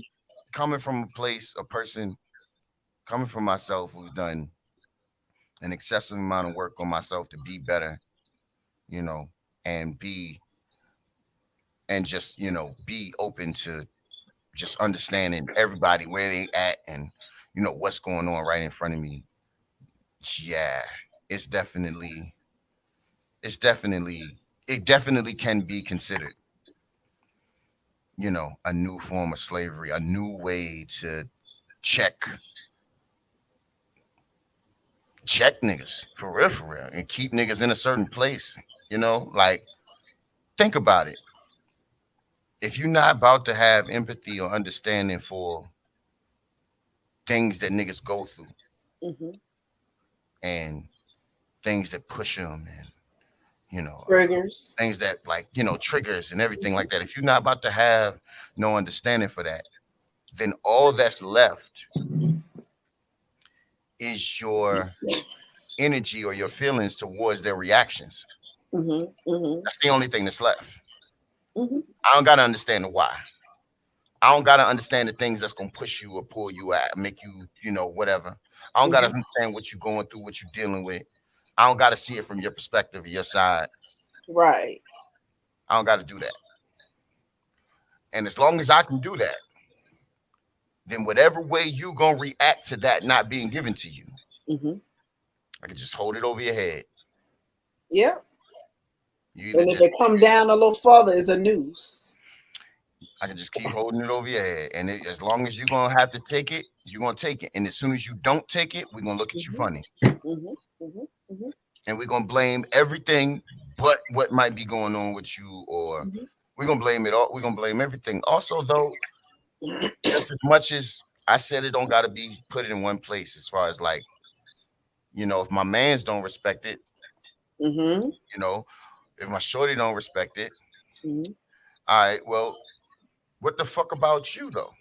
coming from a person coming from myself who's done an excessive amount of work on myself to be better, and be open to just understanding everybody where they at and what's going on right in front of me. Yeah, it's definitely, it's definitely, it definitely can be considered, a new form of slavery, a new way to check check niggas for real, and keep niggas in a certain place. Like, think about it. If you're not about to have empathy or understanding for things that niggas go through and things that push them, and triggers, things that, like, triggers and everything like that, if you're not about to have no understanding for that, then all that's left is your energy or your feelings towards their reactions. That's the only thing that's left. I don't gotta understand the why. I don't gotta understand the things that's gonna push you or pull you out, make you, whatever. I don't gotta understand what you're going through, what you're dealing with. I don't gotta see it from your perspective or your side. Right. I don't gotta do that. And as long as I can do that, then whatever way you gonna react to that not being given to you, I can just hold it over your head. Yep. And if they come down a little further, it's a noose. I can just keep holding it over your head. And as long as you're going to have to take it, you're going to take it. And as soon as you don't take it, we're going to look at you funny. And we're going to blame everything but what might be going on with you, or we're going to blame it all. We're going to blame everything. Also, though, just as much as I said, it don't got to be put in one place, as far as, like, if my mans don't respect it, if my shorty don't respect it, all right, well, what the fuck about you, though?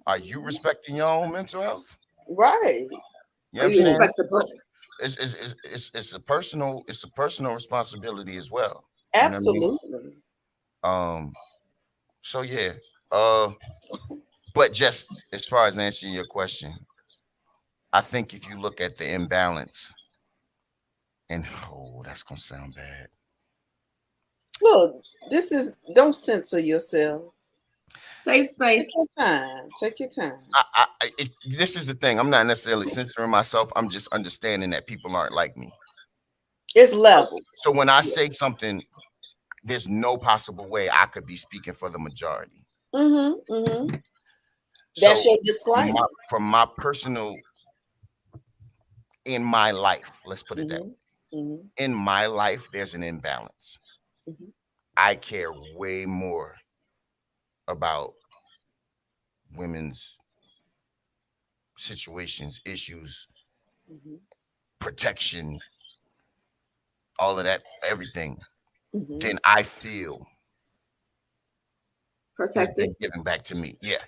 Are you respecting your own mental health? Right. You know what I'm saying? It's a personal responsibility as well. Absolutely. So yeah. But just as far as answering your question, I think if you look at the imbalance, and that's gonna sound bad. Look, don't censor yourself. Safe space. Take your time. This is the thing. I'm not necessarily censoring myself. I'm just understanding that people aren't like me. It's levels. So when I say something, there's no possible way I could be speaking for the majority. That's your disclaimer. From my personal, in my life, let's put it that way. In my life, there's an imbalance. I care way more about women's situations, issues, protection, all of that, everything, than I feel protected, given back to me. Yeah.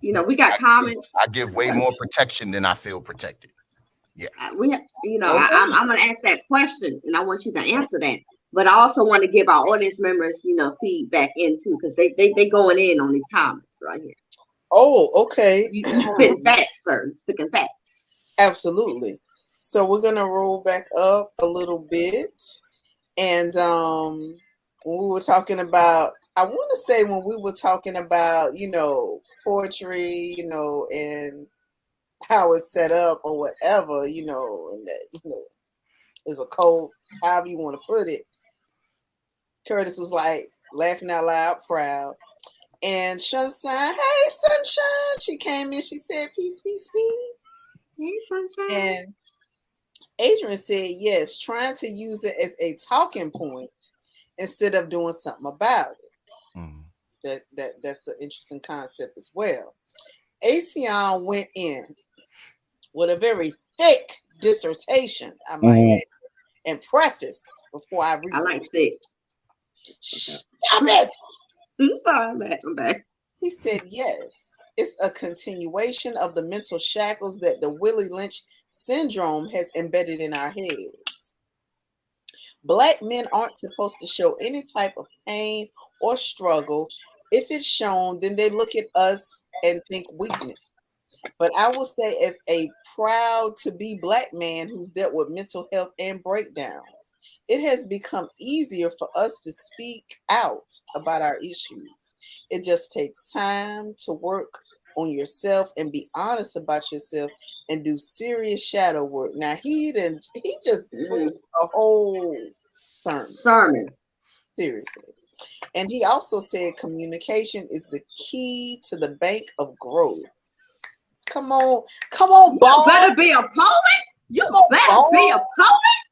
We got comments. I give way more protection than I feel protected. Yeah. I'm going to ask that question, and I want you to answer that. But I also want to give our audience members, feedback into, because they going in on these comments right here. Oh, okay. You spit facts, sir. Speaking facts. Absolutely. So we're gonna roll back up a little bit, and when we were talking about, I want to say when we were talking about, poetry, and how it's set up or whatever, and that, is a code, however you want to put it. Curtis was like laughing out loud, proud. And Sunshine, hey, Sunshine. She came in, she said, peace, peace, peace. Hey, Sunshine. And Adrian said, yes, trying to use it as a talking point instead of doing something about it. That's an interesting concept as well. Asion went in with a very thick dissertation, I might add, and preface before I read. I like thick. Stop it. I'm sorry, I'm back. He said, yes, it's a continuation of the mental shackles that the Willie Lynch syndrome has embedded in our heads. Black men aren't supposed to show any type of pain or struggle. If it's shown, then they look at us and think weakness. But I will say, as a proud to be Black man who's dealt with mental health and breakdowns. It has become easier for us to speak out about our issues. It just takes time to work on yourself and be honest about yourself and do serious shadow work. Now he just preached a whole sermon. Seriously. And he also said communication is the key to the bank of growth. Come on, ball. You better be a poet. You better be a poet.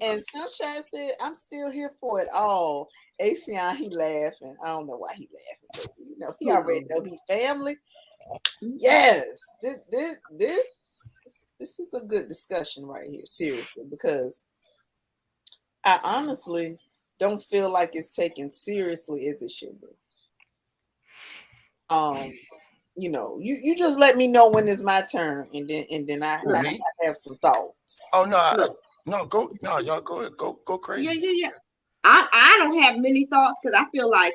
And Sunshine said, I'm still here for it all. Asion, he laughing. I don't know why he laughing, but he already know he family. Yes, this is a good discussion right here, seriously, because I honestly don't feel like it's taken seriously as it should be. You just let me know when it's my turn, and then I have some thoughts. Oh no, y'all go crazy. Yeah. I don't have many thoughts because I feel like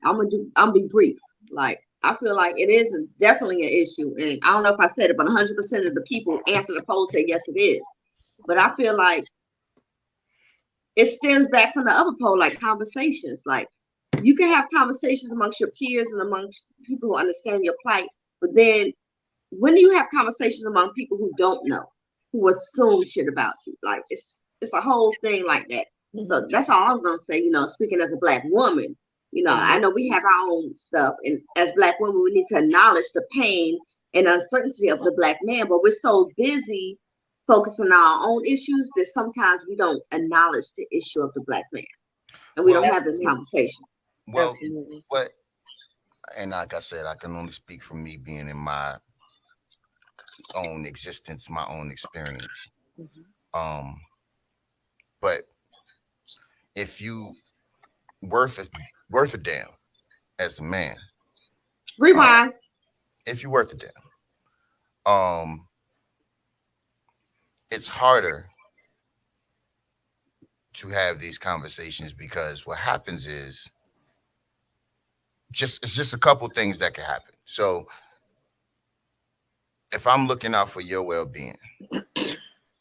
I'm gonna be brief. Like I feel like it is definitely an issue, and I don't know if I said it, but 100% of the people answer the poll say yes, it is. But I feel like it stems back from the other poll, like conversations. Like you can have conversations amongst your peers and amongst people who understand your plight, but then when do you have conversations among people who don't know, who assume shit about you? Like it's a whole thing like that. So that's all I'm gonna say. Speaking as a Black woman, I know we have our own stuff, and as Black women, we need to acknowledge the pain and uncertainty of the Black man. But we're so busy focusing on our own issues that sometimes we don't acknowledge the issue of the Black man, and we don't have this conversation. Well, and like I said, I can only speak from me being in my own existence, my own experience. But if you worth a damn as a man, rewind. If you worth a damn, it's harder to have these conversations because what happens is it's just a couple things that can happen. So if I'm looking out for your well-being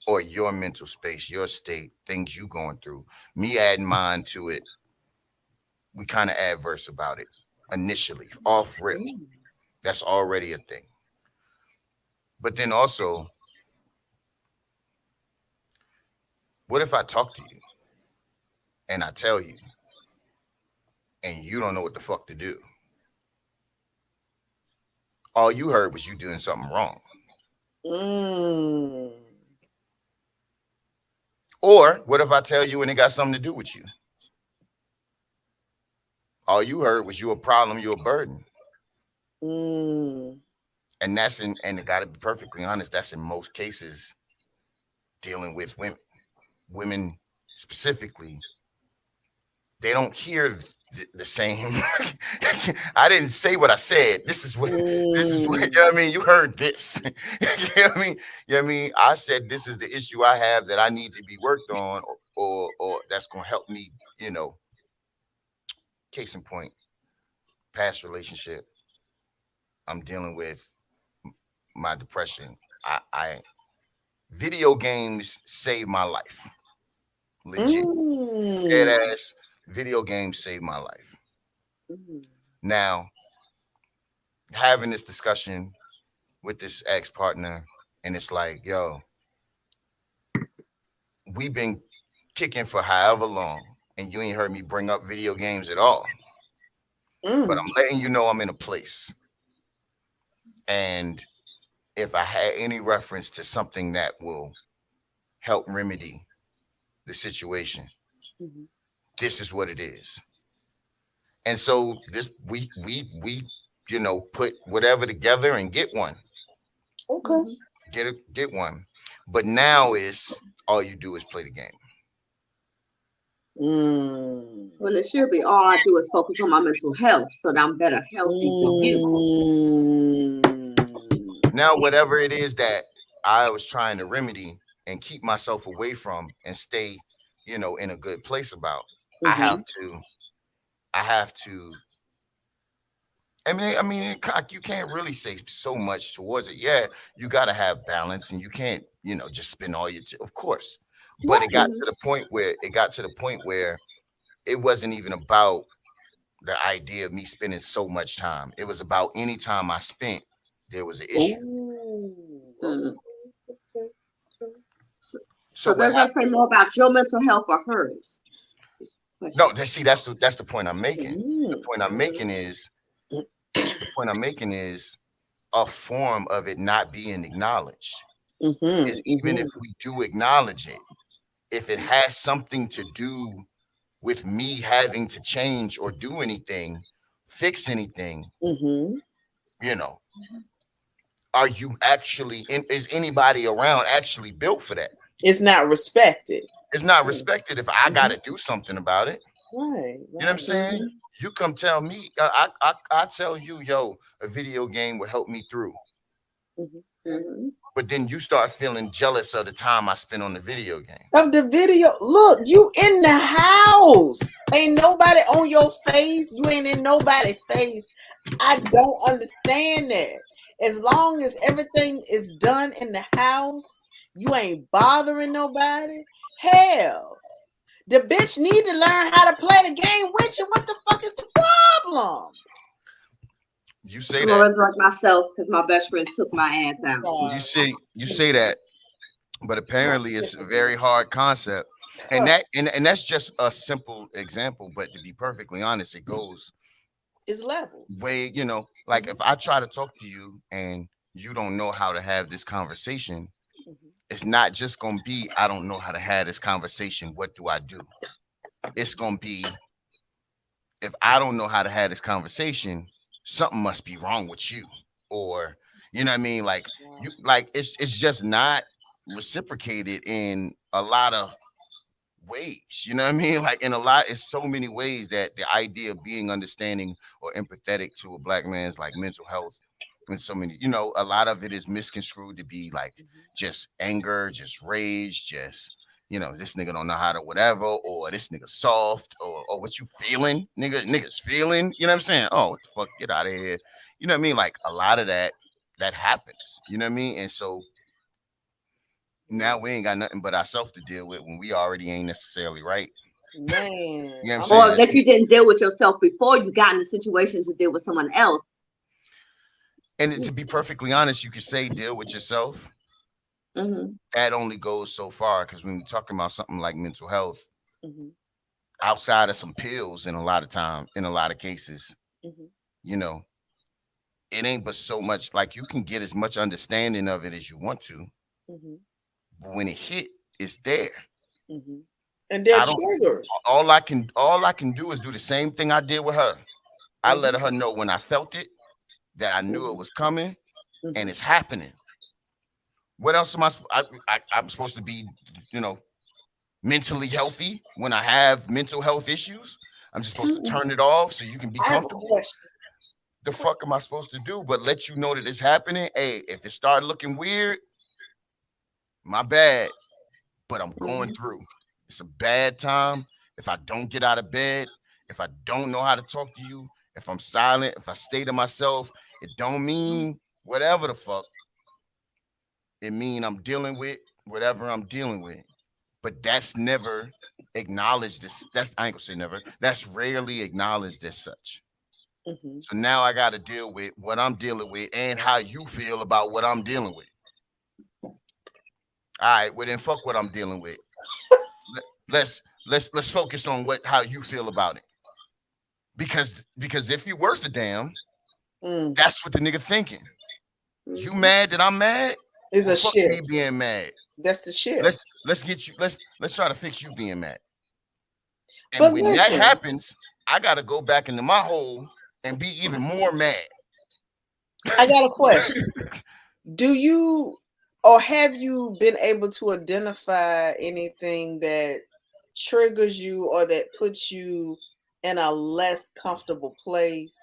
or your mental space, your state, things you going through, me adding mine to it, we kind of adverse about it initially, off rip. That's already a thing. But then also, what if I talk to you and I tell you and you don't know what the fuck to do? All you heard was you doing something wrong. Or what if I tell you and it got something to do with you? All you heard was you a problem, you a burden. And that's and it got to be perfectly honest, that's in most cases dealing with women. Women specifically, they don't hear the same. I didn't say what I said. This is what you know what I mean. You heard this. You know what I mean? I said this is the issue I have that I need to be worked on, or that's gonna help me. Case in point, past relationship. I'm dealing with my depression. I video games saved my life. Legit. Dead ass. Video games saved my life. Now, having this discussion with this ex-partner, and it's like, yo, we've been kicking for however long, and you ain't heard me bring up video games at all. But I'm letting you know I'm in a place. And if I had any reference to something that will help remedy the situation, this is what it is. And so this we put whatever together and get one. Okay. Get one. But now is all you do is play the game. Well, it should be all I do is focus on my mental health so that I'm better healthy for you. Now, whatever it is that I was trying to remedy and keep myself away from and stay, in a good place about, I have to, You can't really say so much towards it. Yeah, you got to have balance, and you can't, just spend all your, of course. But it got to the point where it wasn't even about the idea of me spending so much time. It was about any time I spent, there was an issue. Mm. So So does that say more about your mental health or hers? No, that's the point I'm making. The point I'm making is a form of it not being acknowledged. Is even if we do acknowledge it, if it has something to do with me having to change or do anything, fix anything, are you actually is anybody around actually built for that? It's not respected. It's not respected if I got to do something about it. Right. You know what I'm saying? You come tell me, I tell you, yo, a video game will help me through. But then you start feeling jealous of the time I spent on the video game. Of the video, look, you in the house. Ain't nobody on your face. You ain't in nobody's face. I don't understand that. As long as everything is done in the house, you ain't bothering nobody. Hell, the bitch need to learn how to play the game with you. What the fuck is the problem? You say I'm that. always like myself because my best friend took my ass out. You say that, but apparently it's a very hard concept, and that's just a simple example. But to be perfectly honest, it goes. It's levels. Way, like if I try to talk to you and you don't know how to have this conversation, it's not just gonna be I don't know how to have this conversation. What do I do? It's gonna be if I don't know how to have this conversation, something must be wrong with you, or you know what I mean? Like you, like it's just not reciprocated in a lot of ways. You know what I mean? Like it's so many ways that the idea of being understanding or empathetic to a black man's like mental health and so many, a lot of it is misconstrued to be like just anger, just rage, just this nigga don't know how to whatever, or this nigga soft, or what you feeling, niggas feeling, you know what I'm saying? Oh, what the fuck, get out of here. You know what I mean? Like a lot of that happens, you know what I mean? And so now we ain't got nothing but ourselves to deal with when we already ain't necessarily right. Man. You know what I'm or that you didn't deal with yourself before you got in the situation to deal with someone else. And to be perfectly honest, you could say deal with yourself. That only goes so far, because when we're talking about something like mental health, outside of some pills, in a lot of cases, it ain't but so much. Like you can get as much understanding of it as you want to. But when it hit, it's there. And they're triggered. All I can do is do the same thing I did with her. I let her know when I felt it, that I knew it was coming, and it's happening. What else am I'm supposed to be, mentally healthy when I have mental health issues? I'm just supposed to turn it off so you can be comfortable. The fuck am I supposed to do? But let you know that it's happening. Hey, if it started looking weird, my bad, but I'm going through. It's a bad time. If I don't get out of bed, if I don't know how to talk to you, if I'm silent, if I stay to myself, it don't mean whatever the fuck. It mean I'm dealing with whatever I'm dealing with. But that's never acknowledged. I ain't gonna say never. That's rarely acknowledged as such. So now I got to deal with what I'm dealing with and how you feel about what I'm dealing with. All right, well then fuck what I'm dealing with. Let's focus on how you feel about it. Because if you worth a damn, that's what the nigga thinking. You mad that I'm mad? Is a fuck shit. Me being mad. That's the shit. Let's get you. Let's try to fix you being mad. And but when that happens, I gotta go back into my hole and be even more mad. I got a question. Do you or have you been able to identify anything that triggers you or that puts you in a less comfortable place?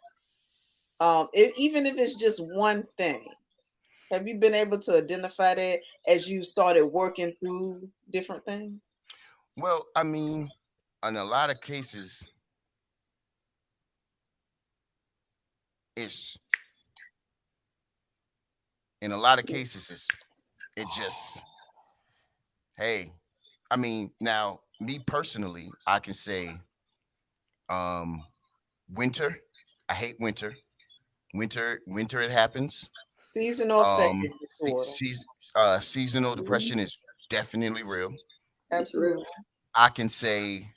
Even if it's just one thing. Have you been able to identify that as you started working through different things? Well, I mean, in a lot of cases, it's in a lot of cases it just, hey, I mean, now me personally, I can say winter. I hate winter. Winter it happens. Seasonal Um affective disorder. Seasonal depression is definitely real. Absolutely. I can say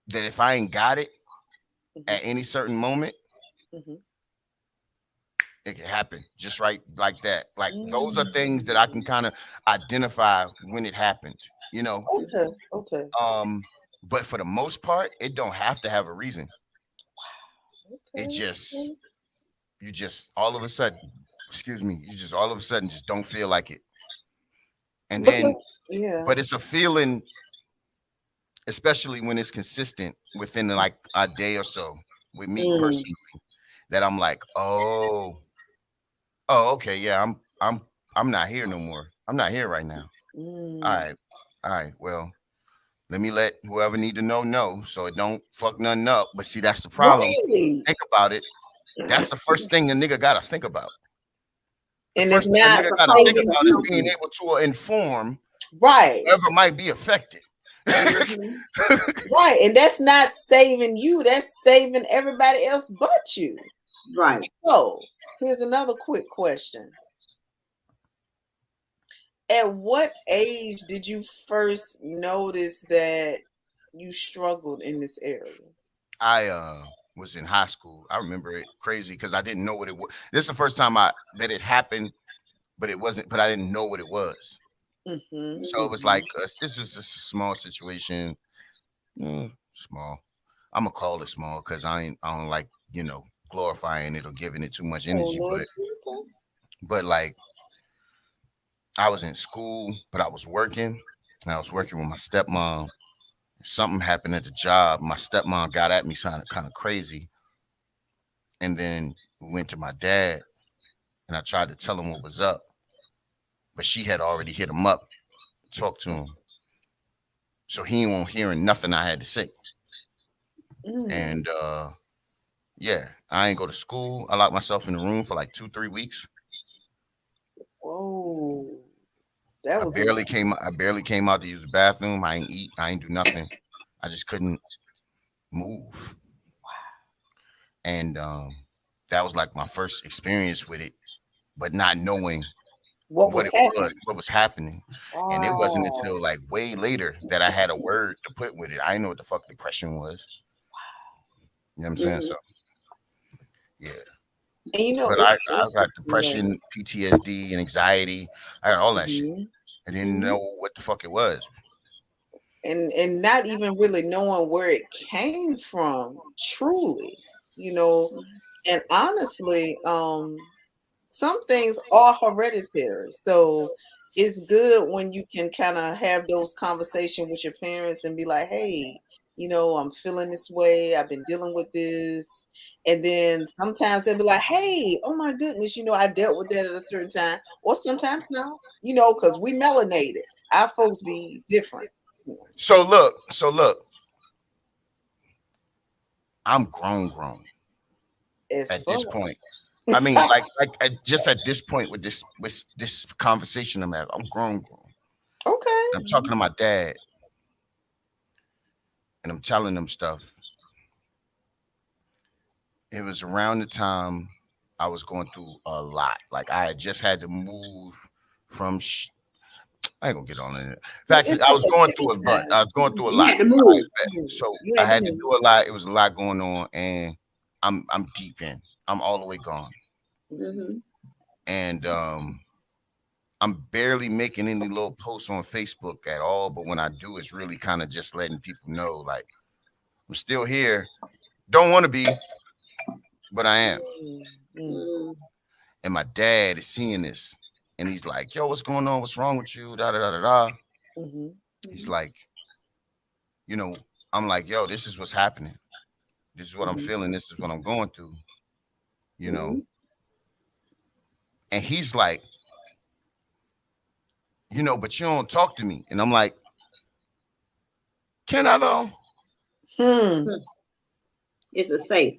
that if I ain't got it at any certain moment, it can happen just right like that. Like those are things that I can kind of identify when it happened, you know. Okay. But for the most part, it don't have to have a reason. Okay. It just, you just all of a sudden, excuse me, you just all of a sudden just don't feel like it. And then but it's a feeling, especially when it's consistent within like a day or so with me personally, that I'm like, oh, okay, yeah, I'm not here no more. I'm not here right now. All right, well, let me let whoever need to know so it don't fuck nothing up. But see, that's the problem. Think about it. That's the first thing a nigga gotta think about. The first thing a nigga gotta think about is being able to inform whoever might be affected. Right, and that's not saving you, that's saving everybody else but you. Right. So here's another quick question. At what age did you first notice that you struggled in this area? I was in high school. I remember it crazy because I didn't know what it was. This is the first time that it happened, but it wasn't. But I didn't know what it was. So it was like this is just a small situation. Small. I'm gonna call it small because I don't like, glorifying it or giving it too much energy. But like, I was in school, but I was working, and I was working with my stepmom. Something happened at the job. My stepmom got at me kind of crazy, and then we went to my dad, and I tried to tell him what was up, but she had already hit him up, talked to him, so he won't hearing nothing I had to say. And yeah, I ain't go to school. I locked myself in the room for like 2-3 weeks. Whoa. I barely came out to use the bathroom. I ain't eat. I ain't do nothing. I just couldn't move. And that was like my first experience with it, but not knowing what was happening. And it wasn't until like way later that I had a word to put with it. I didn't know what the fuck depression was. You know what I'm saying? So yeah. And but I got depression, PTSD, and anxiety. I got all that shit. I didn't know what the fuck it was. And not even really knowing where it came from, truly, and honestly, some things are hereditary. So it's good when you can kind of have those conversations with your parents and be like, hey, I'm feeling this way. I've been dealing with this. And then sometimes they'll be like, hey, oh my goodness, I dealt with that at a certain time. Or sometimes no, because we melanated. Our folks be different. So look, I'm grown at this point. I mean, like just at this point with this conversation I'm having, I'm grown. Okay. I'm talking to my dad, and I'm telling him stuff. It was around the time I was going through a lot. Like I had just had to move from. I ain't gonna get on it. In fact, I was going through a lot. I was going through a lot. You had to move. So I had to do a lot. It was a lot going on, and I'm deep in. I'm all the way gone. And I'm barely making any little posts on Facebook at all. But when I do, it's really kind of just letting people know, like, I'm still here. Don't want to be, but I am. And my dad is seeing this, and he's like, "Yo, what's going on? What's wrong with you?" Da da da da da. He's like, I'm like, "Yo, this is what's happening. This is what I'm feeling. This is what I'm going through." And he's like, but you don't talk to me. And I'm like, can I though? It's a safe.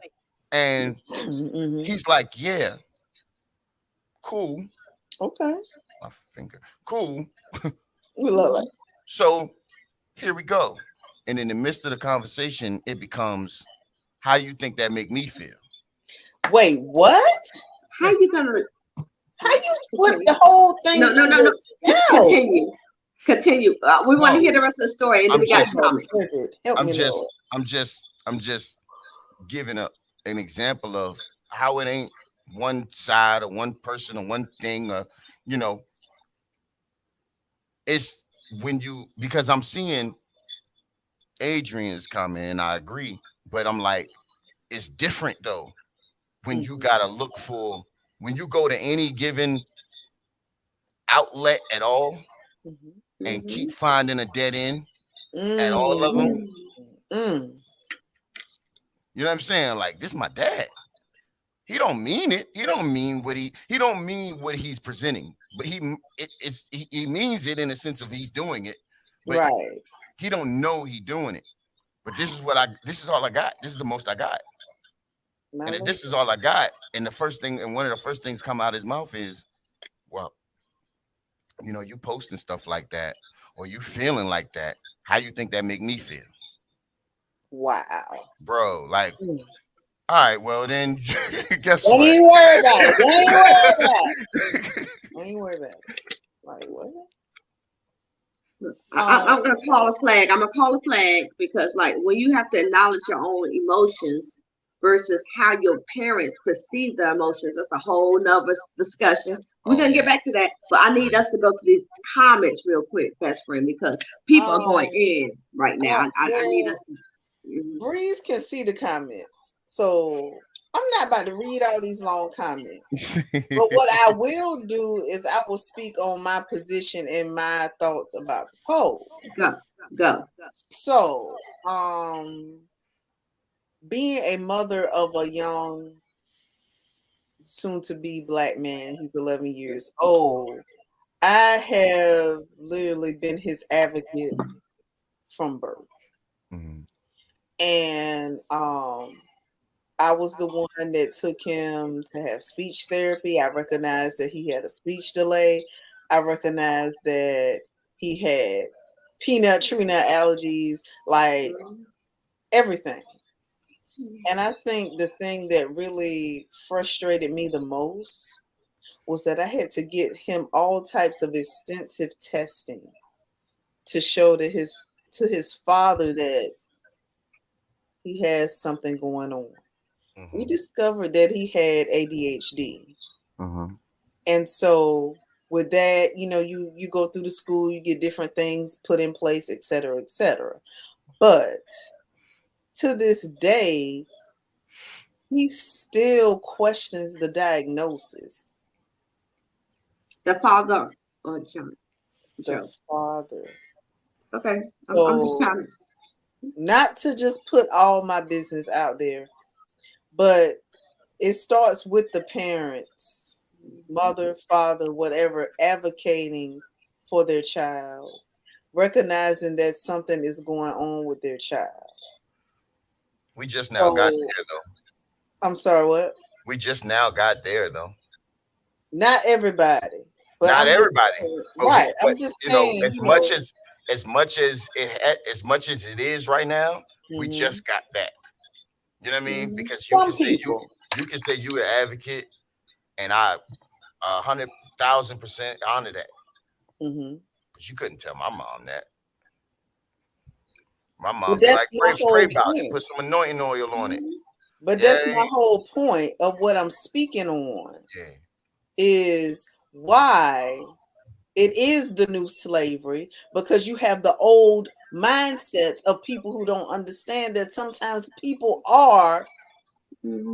And he's like, yeah, cool. Okay. My finger. Cool. We look like. So here we go. And in the midst of the conversation, it becomes, how do you think that make me feel? Wait, what? How you gonna? How you flip the whole thing? No. Continue. We want to hear the rest of the story, and then we got comments. I'm just giving an example of how it ain't one side or one person or one thing, or you know, it's when you, because I'm seeing Adrian's comment and I agree, but I'm like, it's different though when you gotta look for, when you go to any given outlet at all and keep finding a dead end at all of them. You know what I'm saying? Like, this is my dad. He don't mean it. He don't mean what he's presenting, but he means it in the sense of he's doing it. But right. He don't know he doing it. But this is all I got. This is the most I got. And if this is all I got, and one of the first things come out of his mouth is, well, you know, you posting stuff like that, or you feeling like that. How you think that make me feel? Wow. Bro, like, all right, well then, guess what? Don't even worry about it. Don't even worry about it. Like, what? I'm gonna call a flag. I'm gonna call a flag because, like, when you have to acknowledge your own emotions versus how your parents perceive their emotions, that's a whole nother discussion. We're gonna get back to that, but I need us to go to these comments real quick, best friend, because people are going in right now. I need us to. Breeze can see the comments, so I'm not about to read all these long comments. But what I will do is I will speak on my position and my thoughts about the poll. Go. So, being a mother of a young, soon-to-be Black man, he's 11 years old, I have literally been his advocate from birth. And I was the one that took him to have speech therapy. I recognized that he had a speech delay. I recognized that he had peanut, tree nut allergies, like everything. And I think the thing that really frustrated me the most was that I had to get him all types of extensive testing to show to his father that he has something going on. We discovered that he had ADHD. And so with that, you know, you go through the school, you get different things put in place, et cetera, et cetera. But to this day, he still questions the diagnosis. The father or John? The father. Okay. So, I'm just trying to. Not to just put all my business out there, but it starts with the parents, mother, father, whatever, advocating for their child, recognizing that something is going on with their child. We just now got there, though. I'm sorry, what? We just now got there, though. Not everybody. But not everybody. Right. But, I'm just you saying, know, as much as it is right now, we just got that. You know what I mean? Because you can say you an advocate, and I 100,000% honor that. But you couldn't tell my mom that. My mom be like, pray about it. Put some anointing oil on it. But that's my whole point of what I'm speaking on. Is why it is the new slavery, because you have the old mindsets of people who don't understand that sometimes people are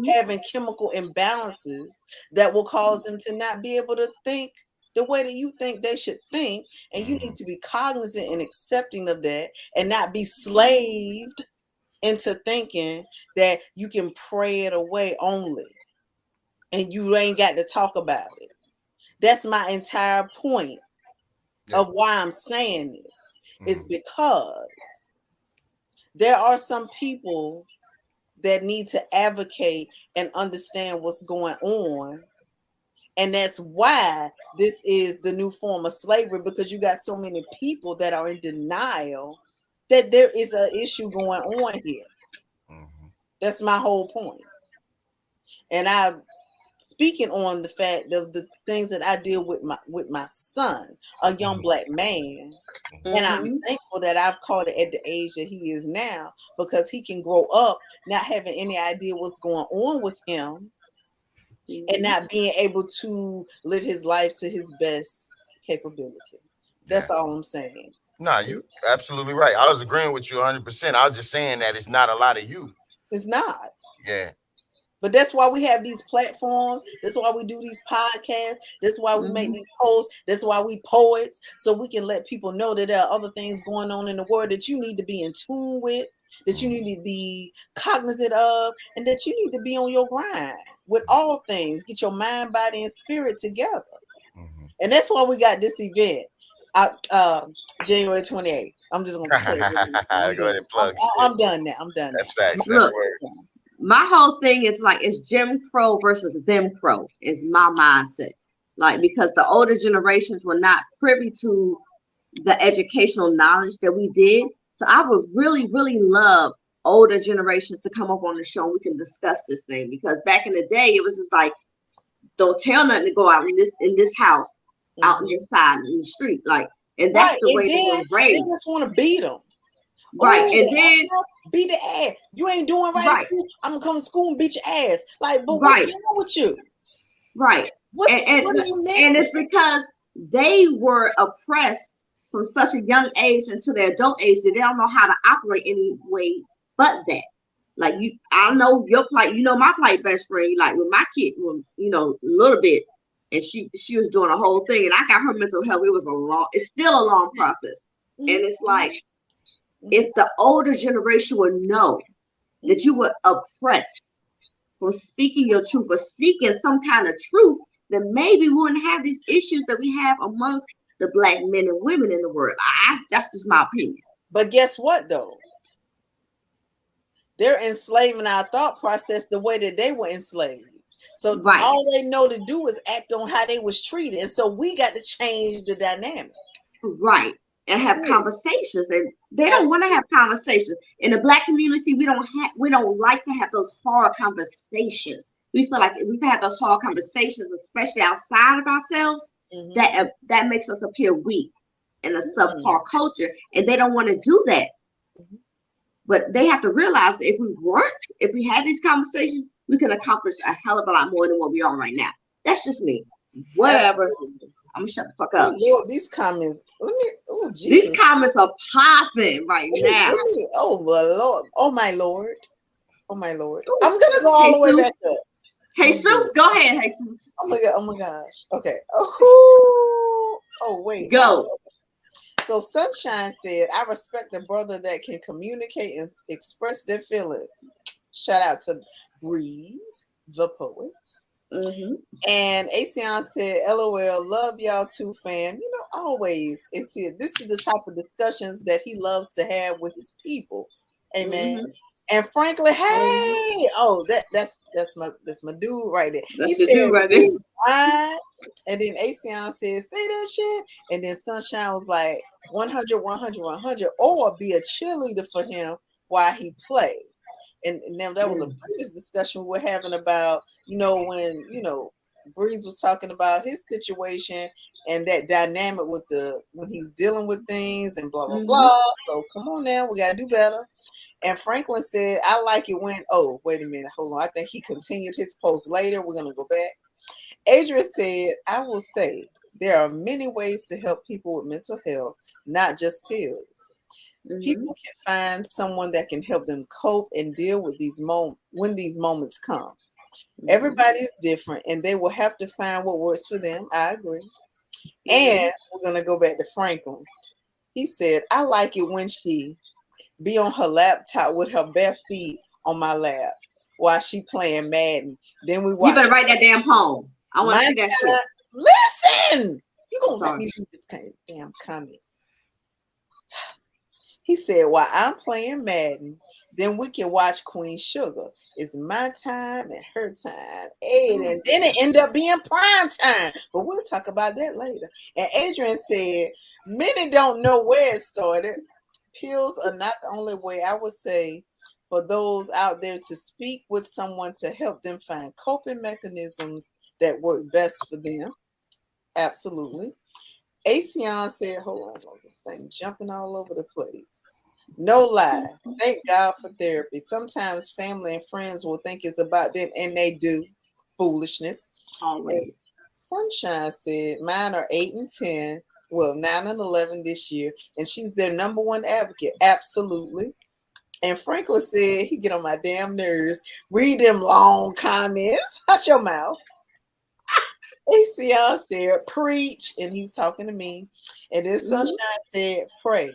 having chemical imbalances that will cause them to not be able to think the way that you think they should think. And you need to be cognizant and accepting of that and not be slaved into thinking that you can pray it away only and you ain't got to talk about it. That's my entire point of why I'm saying this, is because there are some people that need to advocate and understand what's going on. And that's why this is the new form of slavery, because you got so many people that are in denial that there is an issue going on here. Mm-hmm. That's my whole point. And I'm speaking on the fact of the things that I deal with my son, a young black man. Mm-hmm. And I'm thankful that I've caught it at the age that he is now, because he can grow up not having any idea what's going on with him, and not being able to live his life to his best capability. That's all I'm saying. No, you absolutely right. I was agreeing with you 100%. I was just saying that it's not a lot of you. It's not. Yeah. But that's why we have these platforms. That's why we do these podcasts. That's why we make these posts. That's why we poets, so we can let people know that there are other things going on in the world that you need to be in tune with, that you need to be cognizant of, and that you need to be on your grind with all things. Get your mind, body, and spirit together. Mm-hmm. And that's why we got this event January 28th. I'm just gonna play it. Go ahead and plug. I'm done now. I'm done. That's facts. That's word. My whole thing is like, it's Jim Crow versus Them Crow is my mindset. Like, because the older generations were not privy to the educational knowledge that we did. So I would really, really love older generations to come up on the show and we can discuss this thing. Because back in the day, it was just like, don't tell nothing to go out in this house, out in this side in the street. Like, and that's the way they were raised. They just want to beat them. Right. And then beat the ass. You ain't doing right. I'm gonna come to school and beat your ass. Like, but what's wrong with you? Right. What are you missing? And it's because they were oppressed from such a young age until their adult age that they don't know how to operate any way but that. Like, I know your plight, my plight, best friend. Like, with my kid, a little bit, and she was doing a whole thing, and I got her mental health. It's still a long process. And it's like, if the older generation would know that you were oppressed for speaking your truth or seeking some kind of truth, then maybe we wouldn't have these issues that we have amongst the black men and women in the world. That's just my opinion. But guess what, though? They're enslaving our thought process the way that they were enslaved. So all they know to do is act on how they was treated. And so we got to change the dynamic. Right. And have conversations, and they don't want to have conversations. In the black community, we don't like to have those hard conversations. We feel like if we've had those hard conversations, especially outside of ourselves, that makes us appear weak in a subpar culture, and they don't want to do that. But they have to realize that if we had these conversations, we can accomplish a hell of a lot more than what we are right now. That's just me. Whatever. Absolutely. I'm gonna shut the fuck up. Lord, these comments. These comments are popping right now. Oh my Lord. Oh my Lord. Oh my Lord. I'm gonna go all the way back up. Jesus, go ahead, Jesus. Oh my God. Oh my gosh. Okay. Oh wait. Go. So Sunshine said, I respect a brother that can communicate and express their feelings. Shout out to Breeze, the poet. And Asion said, LOL, love y'all too, fam. Always. This is the type of discussions that he loves to have with his people. Amen. And Franklin, hey, that's my dude right there. That's he said, dude right there. And then Asion said, say that shit. And then Sunshine was like, 100, 100, 100, or be a cheerleader for him while he played. And now that was a previous discussion we were having about, when, Breeze was talking about his situation and that dynamic with when he's dealing with things and blah, blah, blah. So come on now, we got to do better. And Franklin said, I like it when, wait a minute, hold on. I think he continued his post later. We're going to go back. Adrian said, I will say there are many ways to help people with mental health, not just pills. People can find someone that can help them cope and deal with when these moments come. Everybody's different and they will have to find what works for them. I agree. And we're going to go back to Franklin. He said, I like it when she be on her laptop with her bare feet on my lap while she playing Madden. Then we watch. You better write that damn poem. I want to see that shit. Listen! You going to let me do this kind of damn comment. He said, while I'm playing Madden, then we can watch Queen Sugar. It's my time and her time. And then it ended up being prime time. But we'll talk about that later. And Adrian said, many don't know where it started. Pills are not the only way. I would say for those out there to speak with someone to help them find coping mechanisms that work best for them. Absolutely. Asion said, hold on, this thing jumping all over the place. No lie. Thank God for therapy. Sometimes family and friends will think it's about them, and they do. Foolishness. Always. Sunshine said, mine are 8 and 10. Well, 9 and 11 this year, and she's their number one advocate. Absolutely. And Franklin said, he get on my damn nerves. Read them long comments. Hush your mouth. ACL said, preach, and he's talking to me. And then Sunshine said, pray.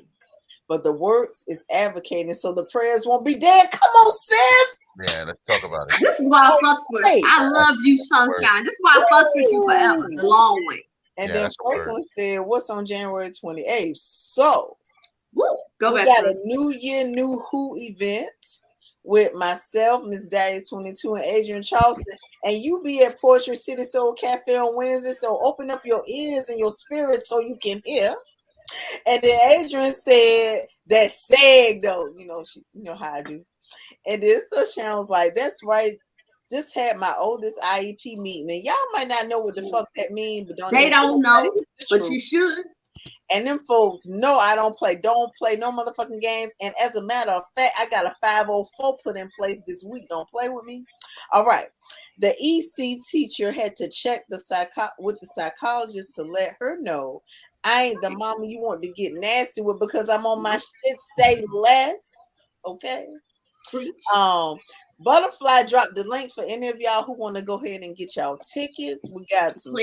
But the works is advocating, so the prayers won't be dead. Come on, sis. Yeah, let's talk about it. This is why I fucks with. I love you, Sunshine. This is why I fucks with you forever, the long way. And then Franklin said, what's on January 28th? So, go back. We got a New Year, New Who event with myself, Msdaliatwentytwo, and Adrian Charleston. And you be at Portrait City Soul Cafe on Wednesday. So open up your ears and your spirit so you can hear. And then Adrian said that sag though, you know how I do. And then Sunshine was like, that's right. Just had my oldest IEP meeting, and y'all might not know what the fuck that means, but they don't know, but you should. And them folks know I don't play no motherfucking games. And as a matter of fact, I got a 504 put in place this week. Don't play with me. All right. The EC teacher had to check with the psychologist to let her know I ain't the mama you want to get nasty with because I'm on my shit. Say less. Okay. Butterfly dropped the link for any of y'all who want to go ahead and get y'all tickets. We got some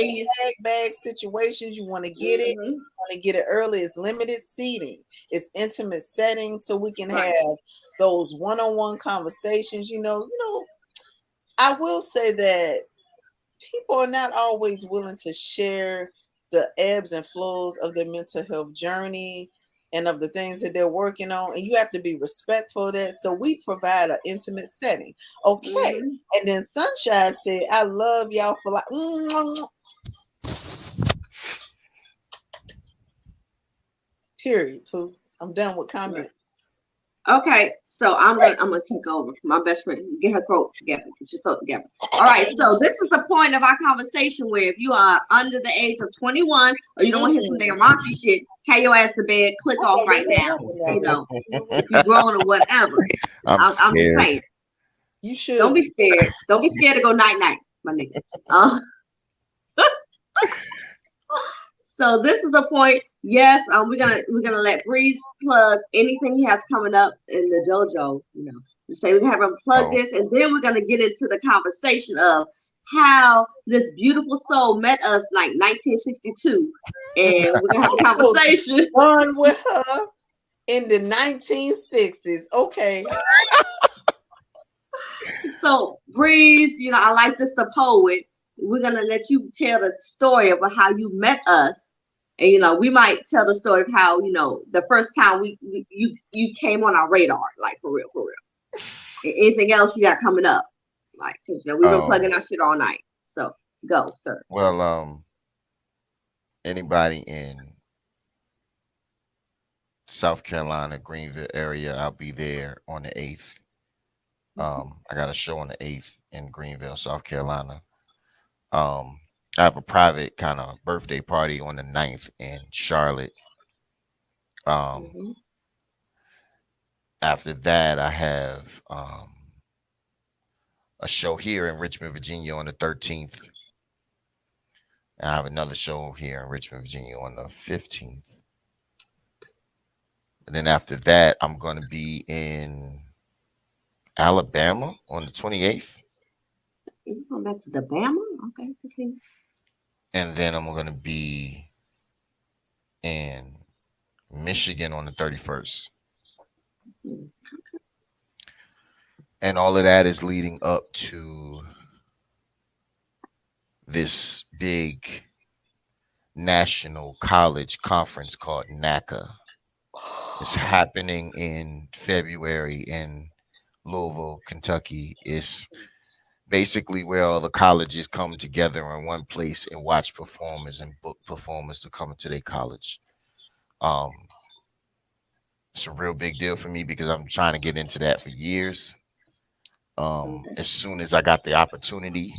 bag situations. You want to get it. You want to get it early. It's limited seating. It's intimate settings, so we can have those one-on-one conversations. You know, I will say that people are not always willing to share the ebbs and flows of their mental health journey and of the things that they're working on. And you have to be respectful of that. So we provide an intimate setting. Okay. And then Sunshine said, I love y'all for like, period, Pooh. I'm done with comments. Okay, so I'm gonna take over. My best friend, get her throat together. Get your throat together. All right, so this is the point of our conversation where if you are under the age of 21 or you don't want to hear some damn raunchy shit, carry your ass to bed, click off right now. If you're grown or whatever. I'm just saying. You should. Don't be scared. Don't be scared to go night night, my nigga. So this is the point. Yes, we're gonna let Breeze plug anything he has coming up in the dojo. Just say we have him plug this, and then we're gonna get into the conversation of how this beautiful soul met us like 1962, and we're gonna have a conversation. Run with her in the 1960s. Okay. So Breeze, I like this, the poet. We're gonna let you tell the story of how you met us. And we might tell the story of how the first time you came on our radar, like for real. And anything else you got coming up, like because we've been plugging our shit all night. So go, sir. Well, anybody in South Carolina, Greenville area, I'll be there on the 8th. I got a show on the 8th in Greenville, South Carolina. I have a private kind of birthday party on the 9th in Charlotte. After that, I have a show here in Richmond, Virginia on the 13th. And I have another show here in Richmond, Virginia on the 15th. And then after that, I'm going to be in Alabama on the 28th. You going back to the Bama? Okay, continue. And then I'm going to be in Michigan on the 31st. And all of that is leading up to this big national college conference called NACA. It's happening in February in Louisville, Kentucky. It's basically where all the colleges come together in one place and watch performers and book performers to come into their college. Um, it's a real big deal for me because I'm trying to get into that for years. As soon as I got the opportunity,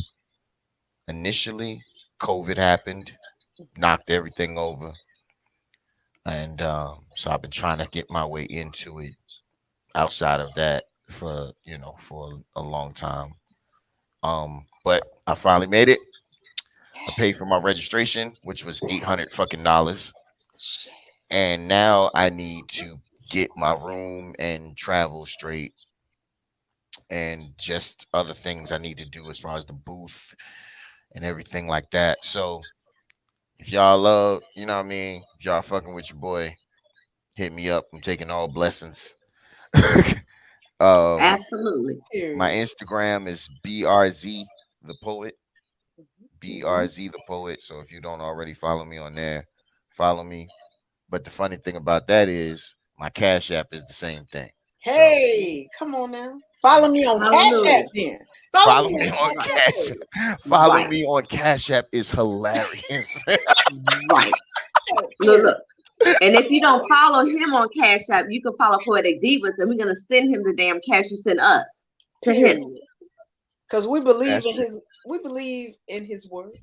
initially, COVID happened, knocked everything over, and so I've been trying to get my way into it outside of that for for a long time. But I finally made it. I paid for my registration, which was $800 and now I need to get my room and travel straight, and just other things I need to do as far as the booth and everything like that. So if y'all love, what I mean, if y'all fucking with your boy, hit me up. I'm taking all blessings. Absolutely. My Instagram is BRZ the Poet. BRZ the Poet. So if you don't already follow me on there, follow me. But the funny thing about that is my Cash App is the same thing. Hey, come on now. Follow me on Cash App then. Follow me on Cash App. Follow me on Cash App is hilarious. Right. Look. And if you don't follow him on Cash App, you can follow Poetic Divas, and we're gonna send him the damn cash you sent us to him. Because we believe in his work.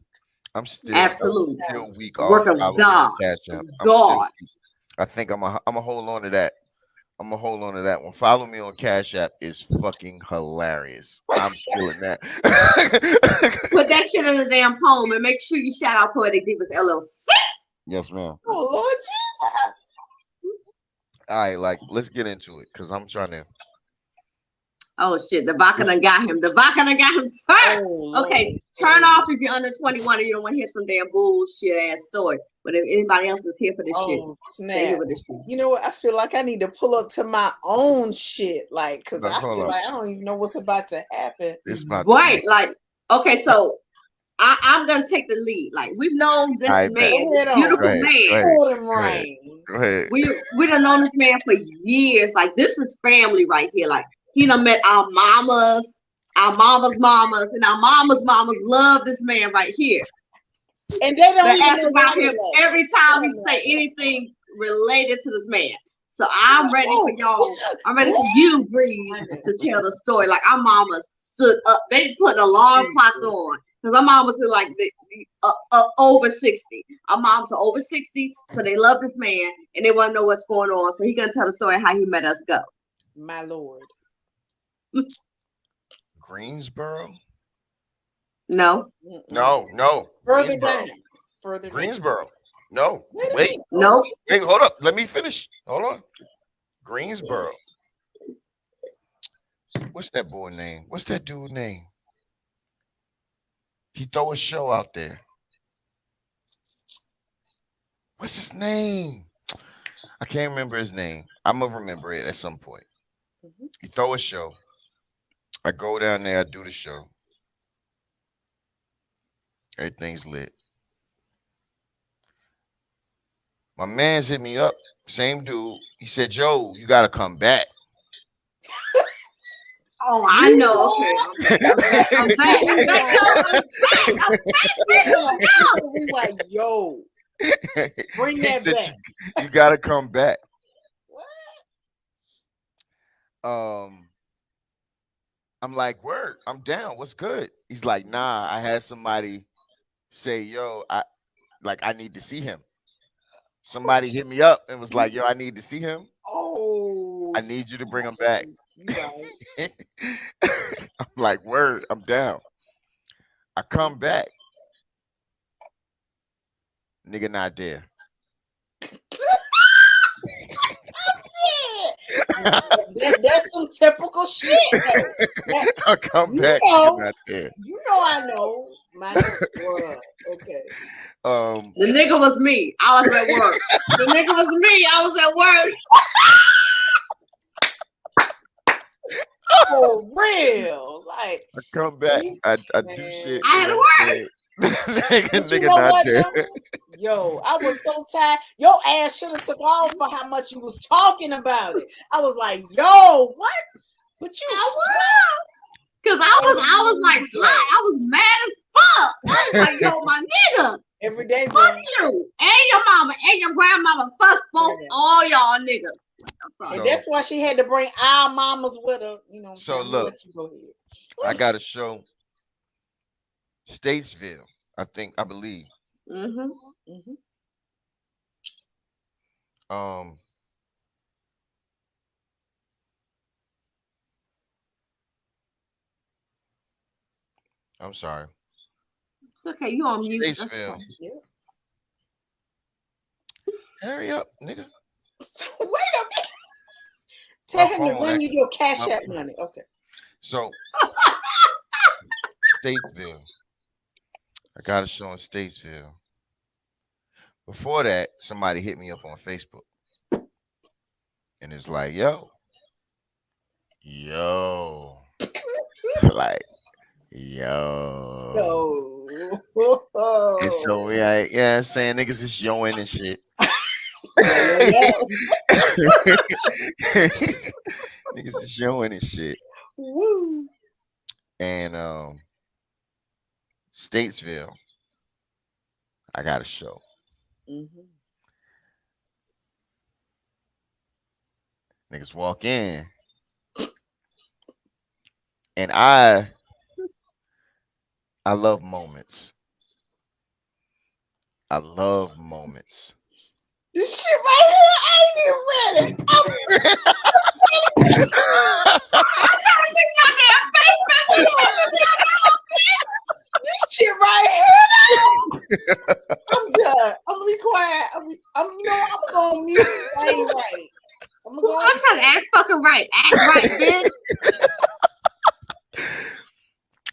I'm still absolutely still weak work of God. God. I think I'm a hold on to that. I'm gonna hold on to that one. Follow me on Cash App is fucking hilarious. I'm still in that. Put that shit in the damn poem and make sure you shout out Poetic Divas LLC. Yes, ma'am. Oh Lord Jesus! All right, let's get into it because I'm trying to. Oh shit! The vodka done got him. The vodka done got him. Turn. Okay, turn off if you're under 21 and you don't want to hear some damn bullshit ass story. But if anybody else is here for this shit, stay here with this shit. You know what? I feel like I need to pull up to my own shit, because I feel like I don't even know what's about to happen. It's about right, okay, so I'm gonna take the lead. We've known this man, this beautiful man. Go ahead. We done known this man for years. This is family right here. He done met our mamas, mamas, and our mamas love this man right here. And they don't even ask about him every time we say anything related to this man. So I'm ready for y'all. I'm ready for you, Breeze, to tell the story. Our mamas stood up. They put alarm clocks on. Because our mamas are over 60. Our moms are over 60, so they love this man and they want to know what's going on. So he's gonna tell the story how he met us. Go. My Lord. Greensboro? No. Further down. Greensboro. No. Wait. No. Wait, hold up. Let me finish. Hold on. Greensboro. What's that boy name? What's that dude name? He throw a show out there. What's his name? I can't remember his name. I'm gonna remember it at some point. He throw a show. I go down there, I do the show. Everything's lit. My man's hit me up. Same dude. He said, Joe, you gotta come back. Oh, I know. Okay. I'm back. We like, yo, bring that back. You gotta come back. What? I'm like, word, I'm down. What's good? He's like, nah, I had somebody say, yo, I need to see him. Somebody hit me up and was like, yo, I need to see him. Oh, I need you to bring him back. Right. I'm like, word, I'm down. I come back. Nigga not there. That's some typical shit. I come back. Nigga not there. You know I know. My nigga, okay. The nigga was me. I was at work. The nigga was me. I was at work. For real. I come back. I do shit. I had to work. nigga not there. Yo, I was so tired. Your ass should have took off for how much you was talking about it. I was like, yo, what? But you, I was. Cause I was like hot. I was mad as fuck. I was like, yo, my nigga. Every day, fuck you and your mama and your grandmama. Fuck both all y'all niggas. And that's why she had to bring our mamas with her. You know. So look, I got to show Statesville. I believe. I'm sorry. It's okay, you on mute. Statesville. Hurry up, nigga. Wait a minute. Tell him to bring you your Cash App money. Okay. So, Statesville. I got a show in Statesville. Before that, somebody hit me up on Facebook. And it's like, yo. Like, yo. And so we like, yeah, I'm saying niggas is yoing and shit. Niggas is yoing and shit. Woo. And Statesville, I got a show. Niggas walk in, and I love moments. I love moments. This shit right here, I ain't even ready. I'm trying to fix my damn face. This shit right here. I'm done. I'm gonna be quiet. I'm going mute. I ain't right. I'm trying to act fucking right. Act right, bitch.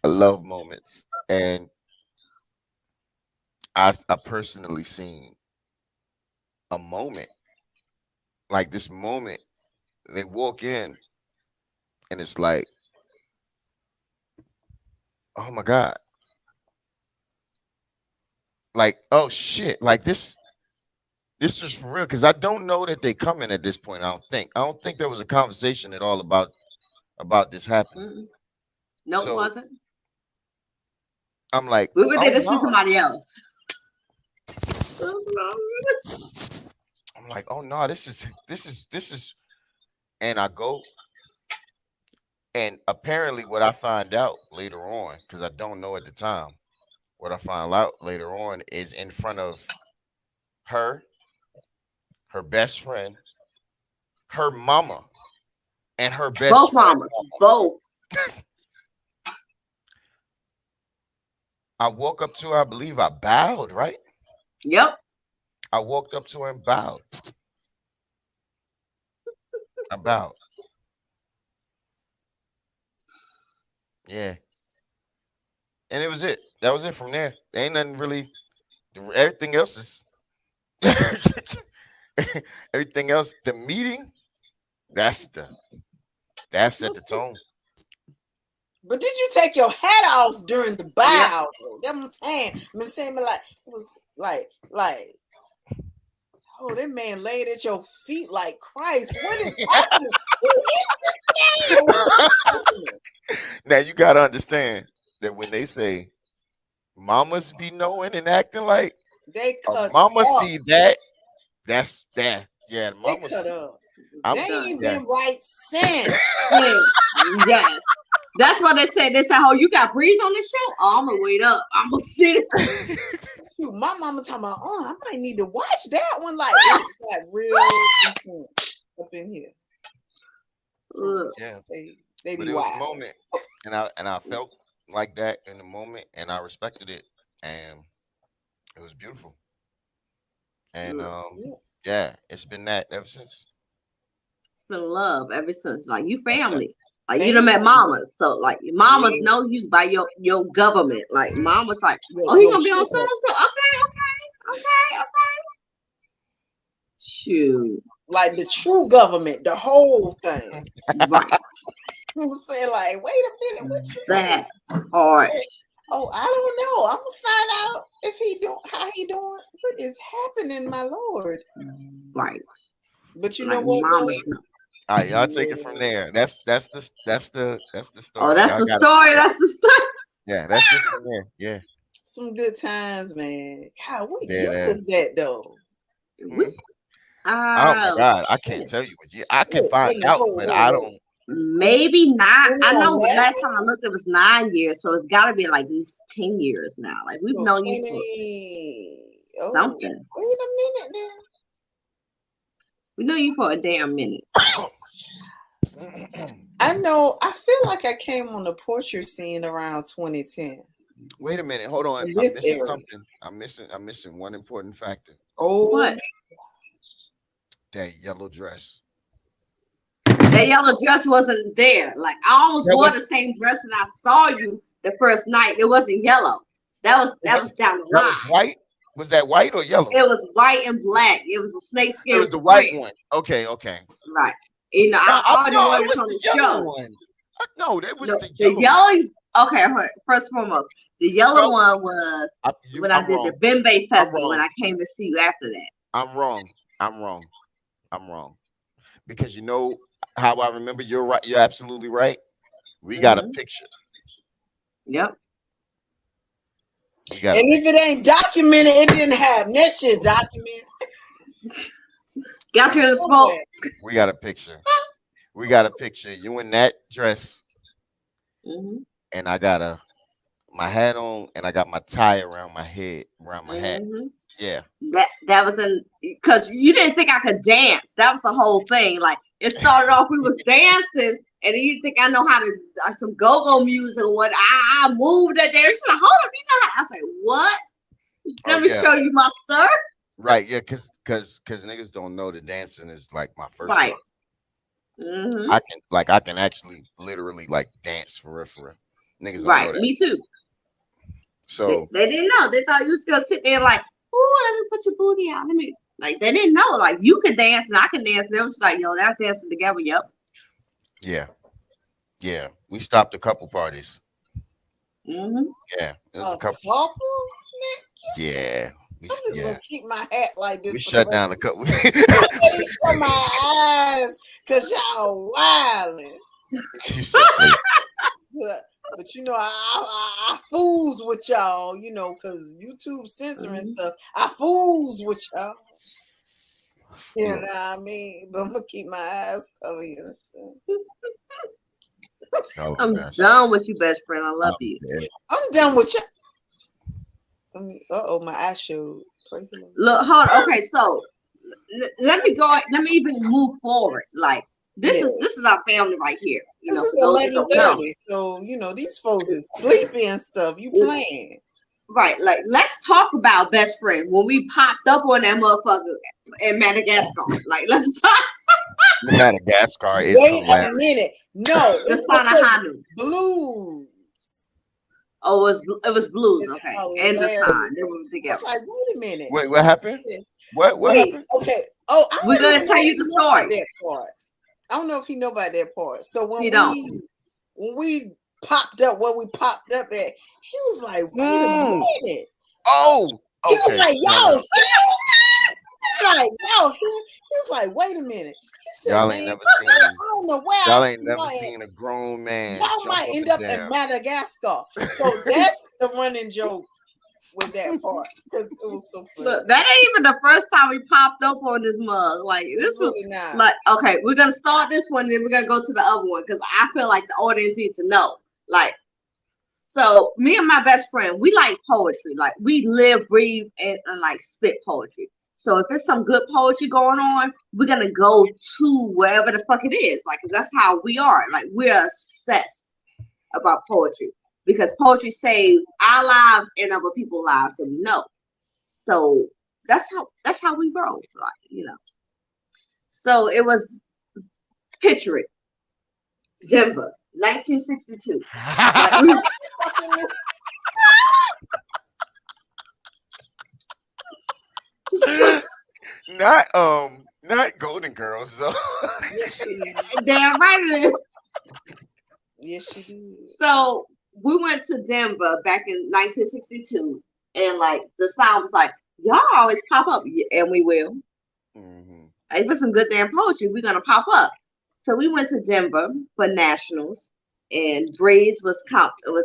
I love moments, and I personally seen a moment like this moment. They walk in, and it's like, oh my God, like, oh shit, like this is for real, because I don't know that they come in at this point. I don't think there was a conversation at all about this happening. No, it wasn't. I'm like, we were there to see somebody else. I'm like, oh no, this is, and I go, and apparently what I find out later on, because I don't know at the time, what I find out later on is in front of her best friend, her mama, and her best both friend. mamas, both. I woke up to her, I believe I bowed, right? Yep. I walked up to her and bowed. I bowed. Yeah. And it was it. That was it from there. There ain't nothing really. Everything else is. Everything else. The meeting. That's set the tone. But did you take your hat off during the bow? That's what I'm saying. I'm saying, like, it was like, oh, that man laid at your feet like Christ. What is happening? Who is this man? Now you gotta understand that when they say mamas be knowing and acting like they cut mama up. See that, that's that. Yeah, mama they cut up. They ain't been right since. Yes. That's what they said. They said, "Oh, you got Breeze on this show? Oh, I'm gonna wait up. I'm gonna sit." My mama talking about, oh, I might need to watch that one. Like, it's like real intense up in here. Yeah, they but be it was wild. a moment, and I felt like that in the moment, and I respected it, and it was beautiful. And yeah, it's been that ever since. It's been love ever since. Like, you family. Like, you done met mamas. So, like, your mamas know you by your government. Like, mama's like, oh, he gonna be on so-and-so. Okay. Shoot. Like the true government, the whole thing. Right. I'm saying, like, wait a minute, what you that part? Oh, I don't know. I'm gonna find out if how he doing. What is happening, my lord? Right. But you know what? All right, y'all take it from there. That's the story. Oh, that's Y'all the got story. That's the story. Yeah, that's it from there. Yeah. Some good times, man. God, what Yeah, year was that though? Hmm? Oh my God, I can't tell you what year. I can find out, but I don't. Maybe not. I know 2011? last time I looked, it was 9 years, so it's got to be like at least 10 years now. Like we've So known you 20. for something. Wait a minute now. We know you for a damn minute. I know. I feel like I came on the portrait scene around 2010. Wait a minute, hold on. In I'm this missing era. something. I'm missing one important factor. Oh, What? That yellow dress. That yellow dress wasn't there. Like I almost That wore was- the same dress and I saw you the first night. It wasn't yellow. That was down the That line. was white. Was that white or yellow? It was white and black. It was a snakeskin. It was the white print. one. Okay, okay. Right. You know, I already no, wore it this was on the the yellow show. one. No, that was No, the the yellow. yellow. Okay, first and foremost, the yellow one was when I did the Bembe Festival when I came to see you after that. I'm wrong. Because you know how I remember. You're right. You're absolutely right. We got a picture. Yep. And if it ain't documented, it didn't happen. That shit documented. Got you in the smoke. We got a picture. We got a picture. You in that dress, and I got my hat on, and I got my tie around my head, around my hat. Yeah. That was because you didn't think I could dance. That was the whole thing. Like it started off, we was dancing, and then you think I know how to some go-go music or what? I moved that there. She's like, hold up, you know how? I said, what? Let me show you my sir. Right, yeah, cause niggas don't know that dancing is like my first right. I can actually literally like dance for real. Niggas don't know that. Me too. So they didn't know. They thought you was gonna sit there like, oh, let me put your booty out. Let me like they didn't know. Like you could dance and I can dance. And they was like, yo, they're dancing together. Yep. Yeah. We stopped a couple parties. Yeah. It was a couple. Yeah. I'm just gonna keep my hat like this. We shut down a couple. Shut my eyes, cause y'all wildin'. So but you know, I fools with y'all, you know, cause YouTube censoring stuff. I fools with y'all. You know what I mean? But I'm gonna keep my eyes covered and stuff. I'm done with you, best friend. I love you. I'm done with you. My eye showed. Look, hold on. Okay, so let me go. Let me even move forward. Like this is our family right here. You know, this is 11:30. So you know these folks is sleepy and stuff. You playing right? Like let's talk about best friend when we popped up on that motherfucker in Madagascar. Like let's talk. Madagascar is Wait hilarious. a minute. No, it's Sanahanu Blues. Oh, it was blues. Okay, and the sign they were together. I was like, wait a minute. Wait, what happened? What happened? Okay. Oh, we're gonna tell you the story. That part. I don't know if he know about that part. So when we popped up where we popped up at, he was like, wait a minute. Oh, okay. He was like, yo, he's like, yo, he was like, wait a minute. He said, y'all ain't never seen. I don't know where y'all ain't never seen a grown man. Y'all might end up in Madagascar. So that's the running joke with that part because it was so funny. Look, that ain't even the first time we popped up on this mug. Like this was really not. Like okay, we're gonna start this one, and then we're gonna go to the other one because I feel like the audience needs to know. Like, so me and my best friend, we like poetry. Like we live, breathe, and like spit poetry. So if there's some good poetry going on, we're gonna go to wherever the fuck it is. Like, cause that's how we are. Like we're obsessed about poetry. Because poetry saves our lives and other people's lives, and we know. So that's how we roll, like, you know. So it was picture it, Denver, 1962. Not Golden Girls though. Damn right it is. Yes, she did. So we went to Denver back in 1962, and like the sound was like, y'all always pop up, and we will. If it's some good damn poetry, we're gonna pop up. So we went to Denver for nationals, and Breeze was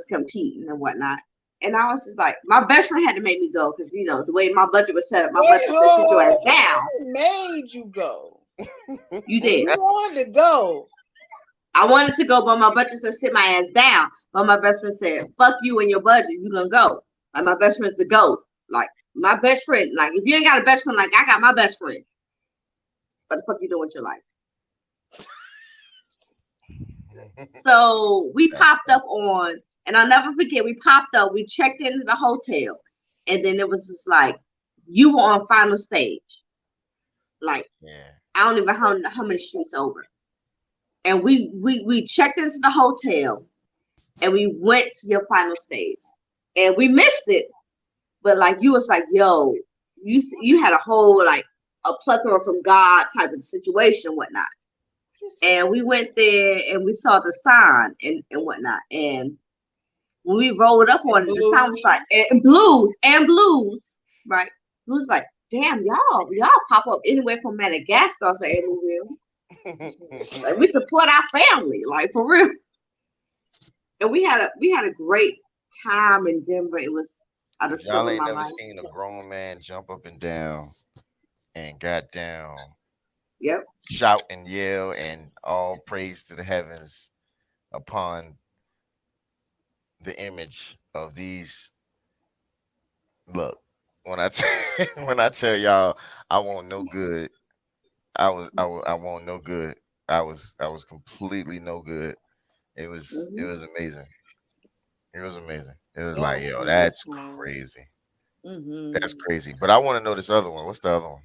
competing and whatnot. And I was just like, my best friend had to make me go because the way my budget was set up, my budget said sit your ass down. Made you go. You did. You wanted to go. I wanted to go, but my budget said sit my ass down. But my best friend said, fuck you and your budget, you gonna go. Like my best friend's the GOAT. Like my best friend, like if you ain't got a best friend, like I got my best friend. What the fuck you doing with your life? So we popped up on, and I'll never forget, we popped up, we checked into the hotel, and then it was just like, you were on final stage. Like, I don't even know how many streets over. And we checked into the hotel, and we went to your final stage. And we missed it, but like, you was like, yo, you had a whole, like, a plethora from God type of situation and whatnot. And we went there and we saw the sign and whatnot. And when we rolled up on it, the sign was like, and blues, right? Blues like, damn, y'all pop up anywhere from Madagascar to anywhere. Like, we support our family, like for real. And we had a great time in Denver. It was y'all ain't never seen a grown man jump up and down and got down. Yep. Shout and yell and all praise to the heavens upon the image of these. Look, when I tell y'all I want no good, I want no good. I was completely no good. It was amazing. It was amazing. It was like, yo, that's crazy. That's crazy. But I want to know this other one. What's the other one?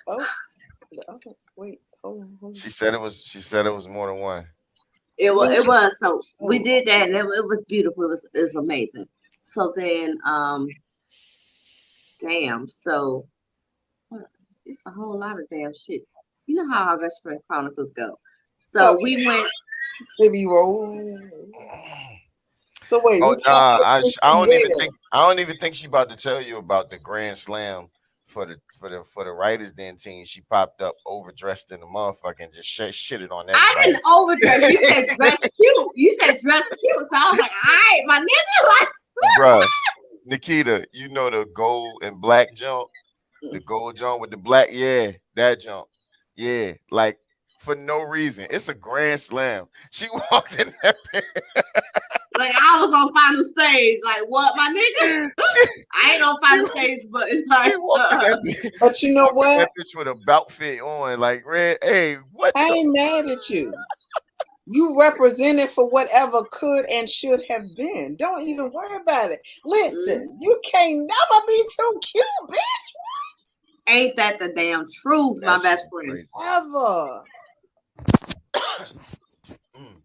Oh. Okay, wait, hold on. She said it was more than one. It was. So we did that, and it was beautiful. It was amazing. So then, damn. So it's a whole lot of damn shit. You know how our best friend Chronicles go. So we went. Baby roll. So wait. Oh nah, I don't even think she about to tell you about the Grand Slam. For the writers then team, she popped up overdressed in the motherfucker and just shitted on that. I didn't overdress. You said dress cute. You said dress cute. So I was like, all right, my nigga, like, bruh, Nakita, you know the gold and black jump, the gold jump with the black, that jump, like for no reason. It's a Grand Slam. She walked in that. Like I was on final stage, like what, my nigga? I ain't on final stage, but it's like, but you know what? That bitch with a belt fit on, like red. Hey, what? I ain't mad at you. You represented for whatever could and should have been. Don't even worry about it. Listen, you can't never be too cute, bitch. What? Ain't that the damn truth, my best friend? Ever.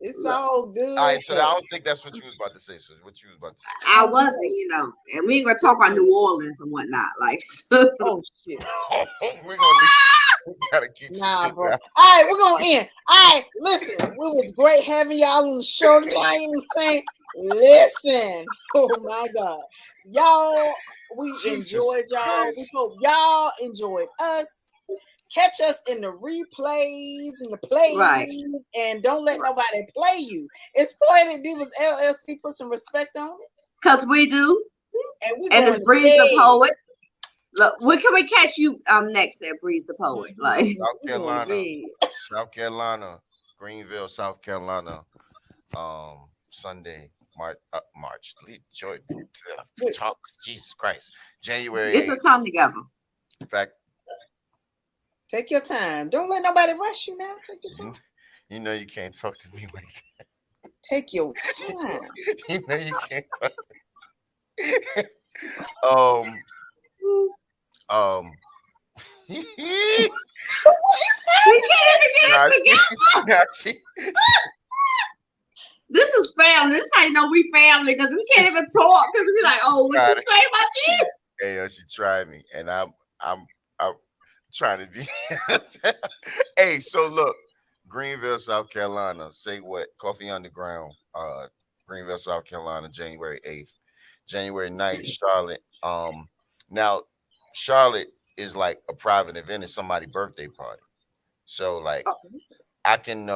It's all good. All right, so I don't think that's what you was about to say. So what you was about to say? I wasn't, and we ain't gonna talk about New Orleans and whatnot. Like, oh shit, we gotta keep shit bro. down. All right, we're gonna end. All right, listen, it was great having y'all on the show tonight. I ain't even saying, listen. Oh my God, y'all, we enjoyed y'all. We hope y'all enjoyed us. Catch us in the replays and the plays, right. And don't let nobody play you. It's Poetic Divas LLC. Put some respect on it, cause we do, and it's Breeze the Poet. Look, when can we catch you next at Breeze the Poet? Like South Carolina, Greenville, South Carolina, Sunday, March. Jesus Christ, January. It's a time together. In fact. Take your time. Don't let nobody rush you now. Take your time. You know you can't talk to me like that. Take your time. You know you can't talk to me. This is family. This how you know we family, because we can't even talk because we like, oh, what you say about you? Hey, yo, she tried me, and I'm trying to be. Hey, so look, Greenville, South Carolina. Say what? Coffee Underground. Greenville, South Carolina, January 8th. January 9th, Charlotte. Now Charlotte is like a private event. It's somebody's birthday party. So like I can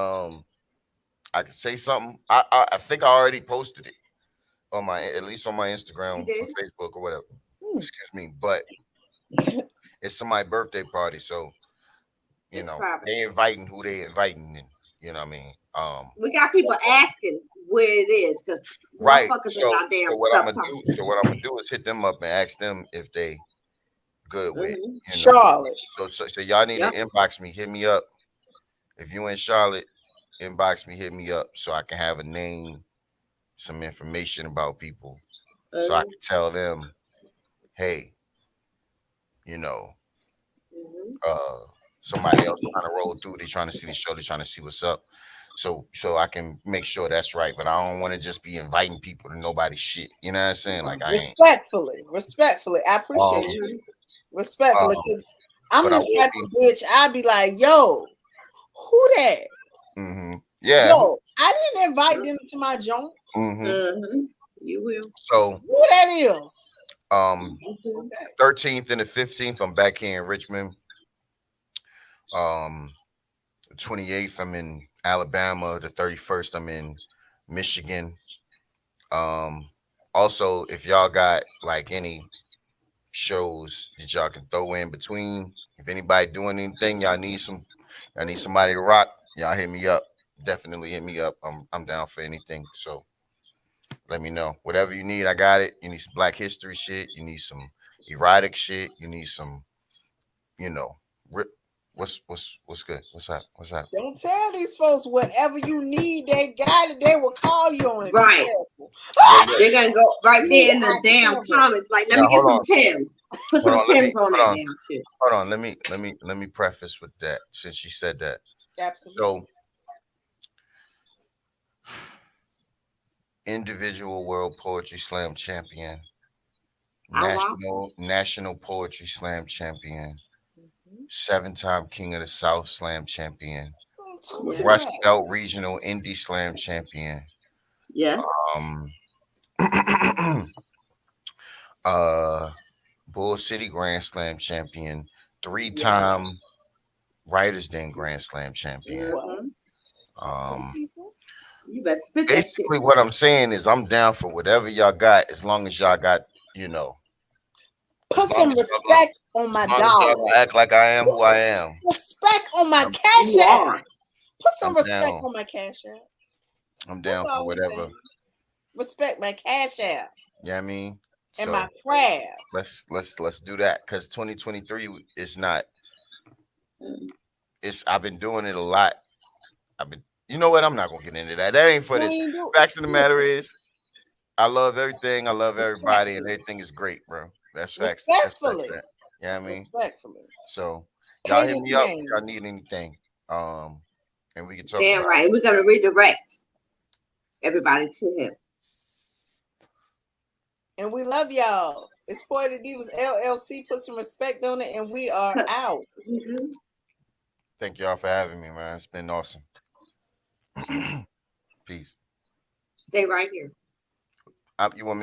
say something. I think I already posted it on at least on my Instagram or Facebook or whatever. Excuse me, but it's somebody's birthday party, so you know they inviting who they inviting, and you know what I mean. We got people asking where it is because Right. motherfuckers So, got damn what stuff. what I'm gonna do is hit them up and ask them if they good with you know. Charlotte. So y'all need to inbox me, hit me up. If you in Charlotte, inbox me, hit me up so I can have a name, some information about people, so I can tell them, hey, you know, somebody else trying to roll through, they trying to see the show, they trying to see what's up. So I can make sure that's right. But I don't want to just be inviting people to nobody's shit. You know what I'm saying? Like I ain't Respectfully. I appreciate you. Respectfully, because I'm the type of bitch, I'd be like, yo, who that? Yeah. Yo, I didn't invite them to my joint. You will. So who that is? 13th and the 15th, I'm back here in Richmond. 28th, I'm in Alabama. The 31st, I'm in Michigan. Also, if y'all got like any shows that y'all can throw in between, if anybody doing anything, y'all need somebody to rock, y'all hit me up. Definitely hit me up. I'm down for anything. So let me know. Whatever you need, I got it. You need some Black History shit. You need some erotic shit. You need some, you know, what's good? What's up? Don't tell these folks whatever you need. They got it. They will call you on it. Right. They're gonna go right there in the damn comments. Like, let me get some Tims. Put some Tims on that damn shit. Hold on. Let me preface with that since she said that. Absolutely. So, individual World Poetry Slam champion, national Poetry Slam champion, 7-time King of the South Slam champion, Rust Belt Regional Indie Slam champion. Yes. Bull City Grand Slam champion, 3-time Writers Den Grand Slam champion. You better spit basically that shit. What I'm saying is I'm down for whatever y'all got, as long as y'all got, you know. Put some respect on my dollar. Act like I am who I am. Respect on my cash app. Put some respect on my cash app. I'm down for whatever. Respect my cash app. Yeah, I mean, and my craft. Let's do that, because 2023 is not. I've been doing it a lot. You know what? I'm not gonna get into that. That ain't for this. Facts of the matter is, I love everything. I love everybody, and everything is great, bro. That's facts. Respectfully. Yeah, I mean, respectfully. So y'all hit me up if y'all need anything. And we can talk. Damn right. We're gonna redirect everybody to him. And we love y'all. It's Poetic Divas LLC. Put some respect on it, and we are out. Thank y'all for having me, man. It's been awesome. Peace. Stay right here. You want me